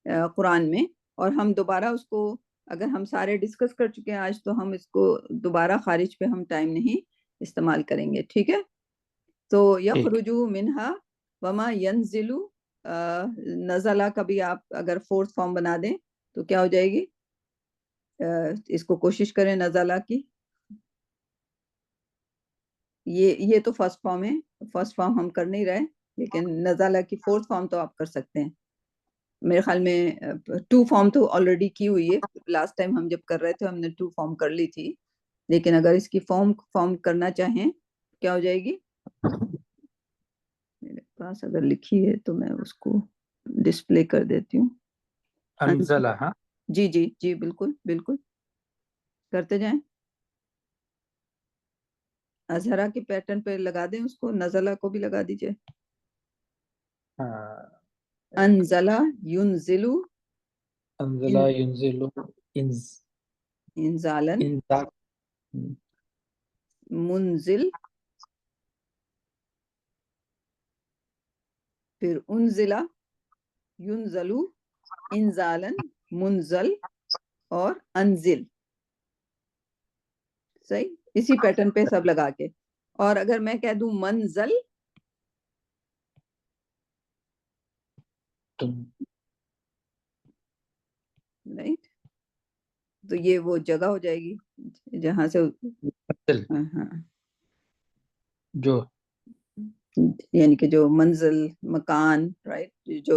कुरान में, और हम दोबारा उसको, अगर हम सारे डिस्कस कर चुके हैं आज, तो हम इसको दोबारा खारिज पे हम टाइम नहीं इस्तेमाल करेंगे, ठीक है। तो यखरुजु मिनहा वमा यंजिलु, नज़ला का भी आप अगर 4th फॉर्म बना दें तो क्या हो जाएगी, इसको कोशिश करें नज़ला की। ये तो फर्स्ट फॉर्म है, फर्स्ट फॉर्म हम कर नहीं रहे, लेकिन नज़ला की 4th फॉर्म तो आप कर सकते हैं। मेरे ख्याल में 2 फॉर्म तो ऑलरेडी की हुई है, लास्ट टाइम हम जब कर रहे थे हमने 2 फॉर्म कर ली थी, लेकिन अगर इसकी फॉर्म करना चाहें क्या हो जाएगी। मेरे पास अगर लिखी है तो मैं उसको डिस्प्ले कर देती हूँ। अंजला, हाँ जी जी जी, बिल्कुल बिल्कुल, करते जाएं। अजहरा के पैटर्न पे लगा दें उसको, नजला को भी लगा दीजिए। हाँ, अनजला युनजिलु, अंजला युनजिलु, इंज इंजालन, इंजा मुनजिल, फिर उनजिला, युनजलु, इंजालन, मुनजल और अनजिल, सही, इसी पैटर्न पे सब लगा के। और अगर मैं कह दूं मंजल, राइट, तो ये वो जगह हो जाएगी जहां से हाँ, जो यानी कि जो मंजिल, मकान, राइट, जो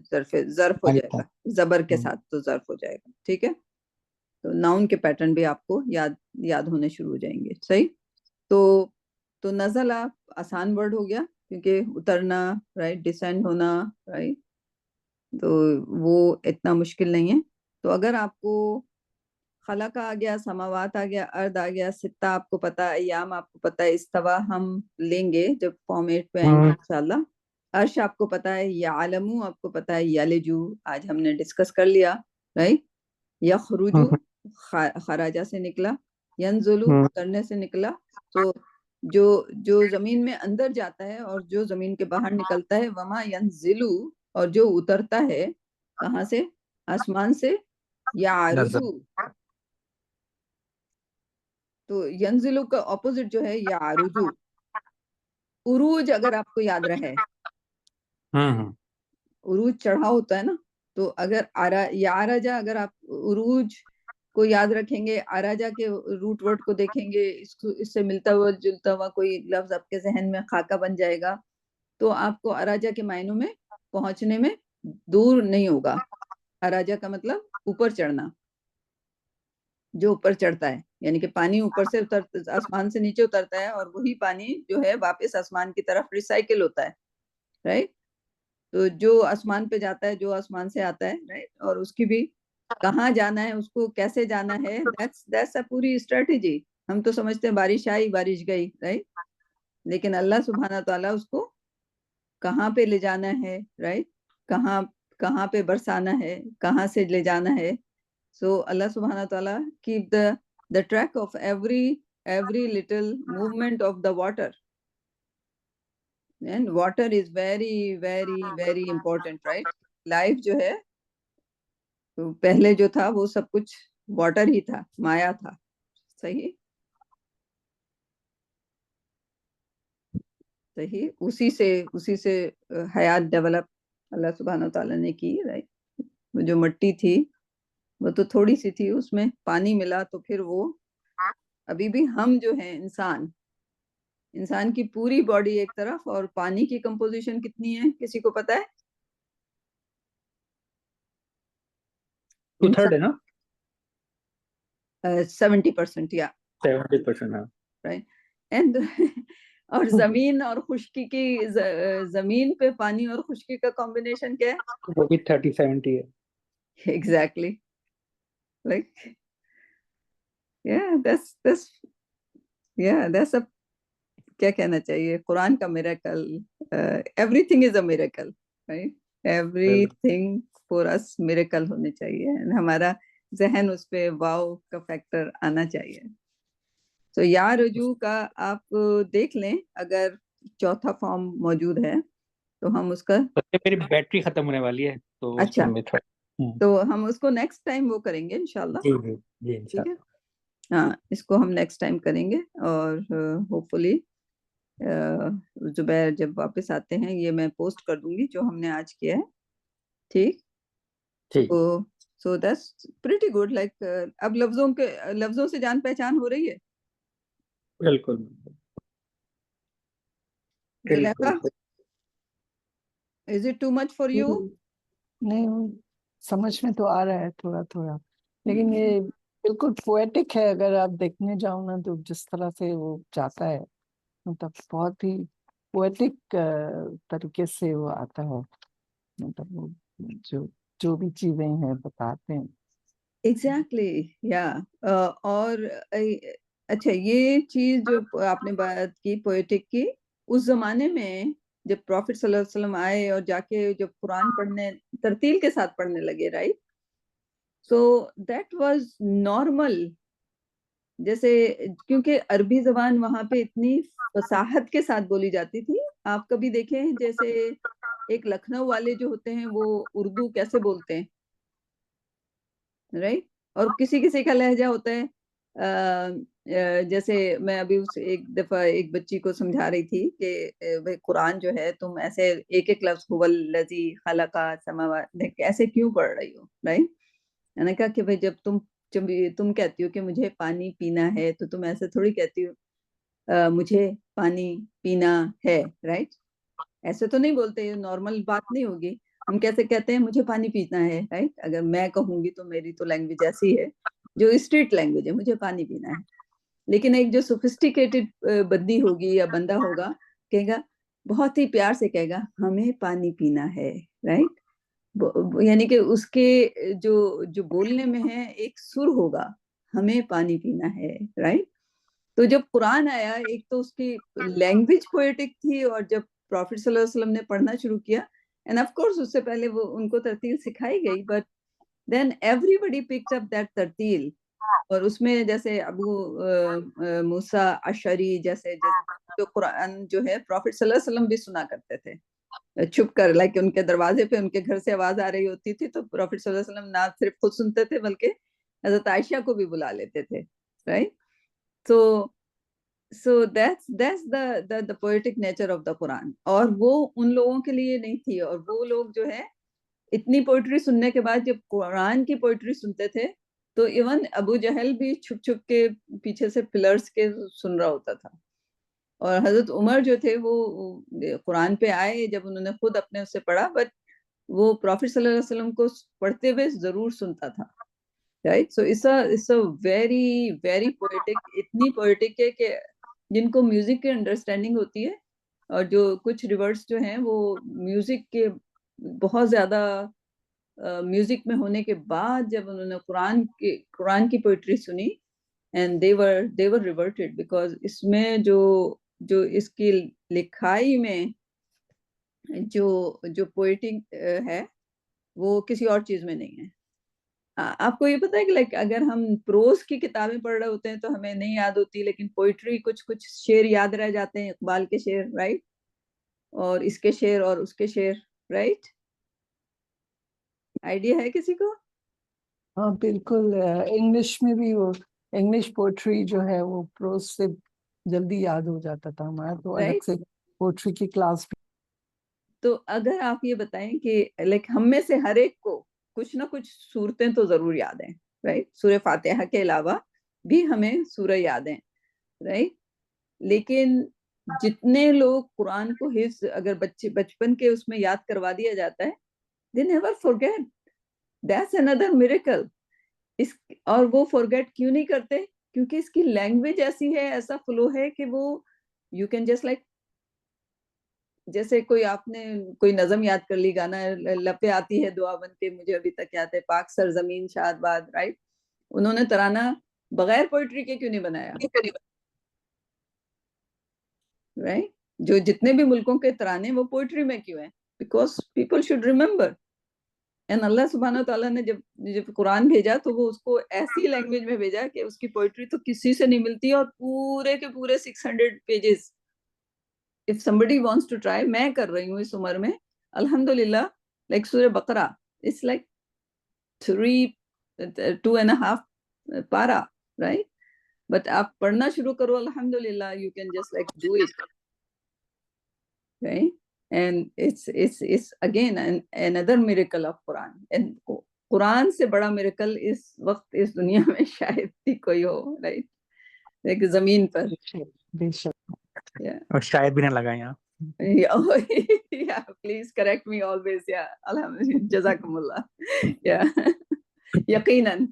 ज़र्फ हो जाएगा, जबर के साथ तो ज़र्फ हो जाएगा। ठीक है, तो नाउन के पैटर्न भी आपको याद होने शुरू हो जाएंगे। सही, तो नज़ला आसान वर्ड हो गया क्योंकि उतरना, राइट, डिसेंड होना, राइट, तो वो इतना मुश्किल नहीं है। तो अगर आपको खलक आ गया, समावात आ गया, अर्द आ गया, सित्ता आपको पता है, अय्याम आपको पता है, इस्तवा हम लेंगे जब फॉर्म 8 पे आएंगे इंशाल्लाह। अर्श आपको पता है, यालमू आपको पता है, यालिजू आज हमने डिस्कस कर लिया, राइट। यखरुजू खराजा से निकला, यंजुलू उतरने से निकला। तो जो जो जमीन में अंदर जाता है और जो जमीन के बाहर निकलता है, वमा यंजिलू, और जो उतरता है कहाँ से, आसमान से, या आरुजू। तो यंजिलू का ऑपोजिट जो है या आरुजू। उरूज अगर आपको याद रहे, उरूज चढ़ा होता है ना, तो अगर या आराजा, अगर आप उरूज को याद रखेंगे, आराजा के रूट वर्ड को देखेंगे, इससे मिलता हुआ जुलता हुआ कोई लफ्ज आपके जहन में खाका बन जाएगा, तो आपको अराजा के मायनों में पहुंचने में दूर नहीं होगा। अराजा का मतलब ऊपर चढ़ना, जो ऊपर चढ़ता है, यानी कि पानी ऊपर से आसमान से नीचे उतरता है और वही पानी जो है वापस आसमान की तरफ रिसाइकिल होता है, राइट। तो जो आसमान पे जाता है, जो आसमान से आता है, राइट, और उसकी भी कहाँ जाना है, उसको कैसे जाना है, दैट्स अ पूरी स्ट्रेटेजी। हम तो समझते हैं बारिश आई बारिश गई, राइट, लेकिन अल्लाह सुब्हाना ताला उसको कहाँ पे ले जाना है, राइट, कहाँ कहाँ पे बरसाना है, कहाँ से ले जाना है। सो अल्लाह सुब्हाना ताला keep the track of every little movement of the water, and water is very very very important, right। Life जो है, तो पहले जो था वो सब कुछ वाटर ही था, माया था। सही, सही, उसी से हयात डेवलप अल्लाह सुब्हाना ताला ने की, राइट। वो जो मिट्टी थी वो तो थोड़ी सी थी, उसमें पानी मिला तो फिर वो, अभी भी हम जो है इंसान की पूरी बॉडी एक तरफ, और पानी की कंपोजिशन कितनी है किसी को पता है? 2/3 है ना, 70% या 70%। हाँ, राइट। एंड और जमीन और खुश्की की, जमीन पे पानी और खुश्की का कॉम्बिनेशन क्या है? वो भी 30-70 है। Exactly, like, yeah, that's a, क्या कहना चाहिए, कुरान का miracle. Everything is a miracle, right, everything for us miracle होने चाहिए, हमारा जहन उस पे वाव का फैक्टर आना चाहिए। तो या रजू का आप देख लें, अगर चौथा फॉर्म मौजूद है तो हम उसका, मेरी बैटरी खत्म होने वाली है, तो अच्छा, उसको मैं थोड़ा तो हम उसको नेक्स्ट टाइम वो करेंगे इंशाल्लाह। जी जी जी, ठीक है, इंशाल्लाह। हाँ, इसको हम नेक्स्ट टाइम करेंगे। और होपफुली जुबैर जब वापस आते हैं, ये मैं पोस्ट कर दूंगी जो हमने आज किया है। ठीक, ठीक, तो so that's pretty good, like अब लफ्जों से जान पहचान हो रही है। बिल्कुल जुलेखा, बिल्कुल। Is it too much for you? नहीं, समझ में तो आ रहा है थोड़ा थोड़ा, लेकिन ये बिल्कुल पोएटिक है। अगर आप देखने जाओ ना, तो जिस तरह से वो जाता है, मतलब बहुत ही पोएटिक तरीके से वो आता है। मतलब वो जो जो भी चीजें हैं बताते हैं। एग्जैक्टली, या और अच्छा, ये चीज जो आपने बात की पोएटिक की, उस जमाने में जब प्रॉफिट सल्लल्लाहु अलैहि वसल्लम आए और जाके जब कुरान पढ़ने, तरतील के साथ पढ़ने लगे, right, so that was normal. जैसे, क्योंकि अरबी जबान वहां पे इतनी फसाहत के साथ बोली जाती थी। आप कभी देखें, जैसे एक लखनऊ वाले जो होते हैं वो उर्दू कैसे बोलते हैं, राइट, और किसी किसी का लहजा होता है जैसे मैं अभी उस एक दफा एक बच्ची को समझा रही थी कि भाई कुरान जो है तुम ऐसे एक एक लफ्ज हुवल लजी खलका समावात देख ऐसे क्यों पढ़ रही हो, राइट। मैंने कहा कि भाई जब तुम कहती हो कि मुझे पानी पीना है तो तुम ऐसे थोड़ी कहती हो मुझे पानी पीना है, राइट। ऐसे तो नहीं बोलते, ये नॉर्मल बात नहीं होगी। हम कैसे कहते हैं मुझे पानी पीना है, राइट। अगर मैं कहूंगी तो मेरी तो लैंग्वेज ऐसी है जो स्ट्रीट लैंग्वेज है, मुझे पानी पीना है। लेकिन एक जो सोफिस्टिकेटेड बंदी होगी या बंदा होगा, कहेगा बहुत ही प्यार से कहेगा हमें पानी पीना है, राइट। यानी कि उसके जो जो बोलने में है एक सुर होगा, हमें पानी पीना है, राइट। तो जब कुरान आया, एक तो उसकी लैंग्वेज पोएटिक थी, और जब प्रॉफिट सल्लल्लाहु अलैहि वसल्लम ने पढ़ना शुरू किया, एंड ऑफ कोर्स उससे पहले वो उनको तरतील सिखाई गई, but then everybody picked up that तरतील। और उसमें जैसे मूसा अशरी जैसे जो कुरान जो है प्रॉफिट सल्लल्लाहु अलैहि वसल्लम भी सुना करते थे छुप कर, लाइक उनके दरवाजे पे उनके घर से आवाज आ रही होती थी तो प्रॉफिट सल्लल्लाहु अलैहि वसल्लम ना सिर्फ खुद सुनते थे बल्कि हजरत आयशा को भी बुला लेते थे, right. so that's the poetic nature of the Quran। और वो उन लोगों के लिए नहीं थी, और वो लोग जो है इतनी पोइट्री सुनने के बाद जब कुरान की पोइट्री सुनते थे तो इवन अबू जहल भी छुप छुप के पीछे से पिलर्स के सुन रहा होता था। और हजरत उमर जो थे वो कुरान पे आए जब उन्होंने खुद अपने उससे पढ़ा, बट वो प्रॉफिट सल्लल्लाहु अलैहि वसल्लम को पढ़ते हुए जरूर सुनता था, right. So it's a very very poetic, इतनी पोएटिक है कि जिनको म्यूजिक की अंडरस्टैंडिंग होती है, और जो कुछ रिवर्स जो हैं वो म्यूजिक के बहुत ज्यादा म्यूजिक में होने के बाद जब उन्होंने कुरान की पोइट्री सुनी, and they were reverted, because इसमें जो जो इसकी लिखाई में जो जो पोइटिक है वो किसी और चीज में नहीं है। आपको ये पता है कि लाइक अगर हम प्रोज की किताबें पढ़ रहे होते हैं तो हमें नहीं याद होती, लेकिन पोइट्री कुछ कुछ शेर याद रह जाते हैं, इकबाल के शेर, राइट, और इसके शेर और उसके शेर, राइट। आइडिया है किसी को? हाँ बिल्कुल, इंग्लिश में भी वो इंग्लिश पोएट्री जो है वो प्रोज से जल्दी याद हो जाता था। हमारा तो अलग राइट। से पोएट्री की क्लास भी। तो अगर आप ये बताएं कि लाइक हम में से हर एक को कुछ ना कुछ सूरतें तो जरूर याद हैं, राइट। सूरह फातिहा के अलावा भी हमें सूरह याद हैं, राइट। लेकिन जितने लोग कुरान को हिफ्ज अगर बचपन के उसमें याद करवा दिया जाता है, they never forget, that's another miracle. इस और वो फॉरगेट क्यों नहीं करते? क्योंकि इसकी लैंग्वेज ऐसी है, ऐसा फ्लो है कि वो यू कैन जस्ट लाइक, जैसे कोई नज़म याद कर ली, गाना लपे आती है दुआ बन के मुझे अभी तक याद है, पाक सरजमीन शादबाद, राइट। उन्होंने तराना बगैर पोइट्री के क्यों नहीं बनाया, राइट। जो जितने भी मुल्कों के तराने वो पोइट्री में क्यों हैं? Because people should remember. And Allah सुब्हानो तआला ने जब जब कुरान भेजा तो वो उसको ऐसी लैंग्वेज में भेजा कि उसकी पोइट्री तो किसी से नहीं मिलती, और पूरे के पूरे 600 pages. If somebody wants to try, मैं कर रही हूँ इस उम्र में अल्हम्दुलिल्लाह, लाइक सूरह बकरा इट्स लाइक 2.5 पारा, राइट। बट आप पढ़ना शुरू करो अल्हम्दुलिल्लाह, you can just like do it, right. And it's again another miracle of Quran। And Quran से बड़ा मिरेकल इस वक्त इस दुनिया में शायद ही कोई हो, राइट, एक जमीन पर। बेशक और शायद भी ना लगा यहाँ। yeah, please correct me always, yeah, alhamdulillah, jazakumullah, yeah, यकीनन।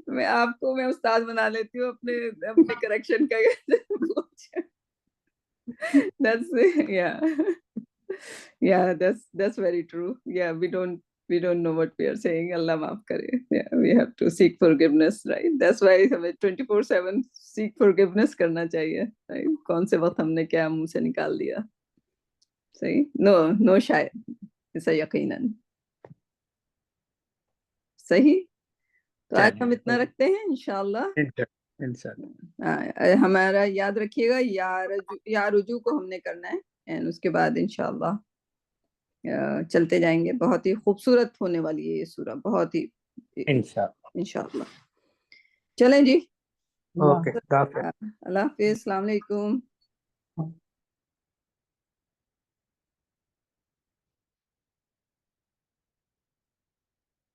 मैं आपको मैं उस्ताद बना लेती हूँ अपने अपने करेक्शन का। that's yeah, that's very true, yeah, we don't know what we are saying, Allah माफ करे, yeah, we have to seek forgiveness, right, that's why हमें 24/7 seek forgiveness करना चाहिए, right? कौन से वक्त हमने क्या मुंह से निकाल दिया, सही, नो शायद, ऐसा यकीनन, सही। तो आज हम इतना रखते हैं इंशाल्लाह। हमारा याद रखिएगा, या रुजू को हमने करना है, एंड उसके बाद इंशाल्लाह चलते जाएंगे। बहुत ही खूबसूरत होने वाली है ये सूरा, बहुत ही इंशाल्लाह। इंशाल्लाह। चलें जी, अल्लाह ओके, अल्लाह हाफिज़, अस्सलाम वालेकुम।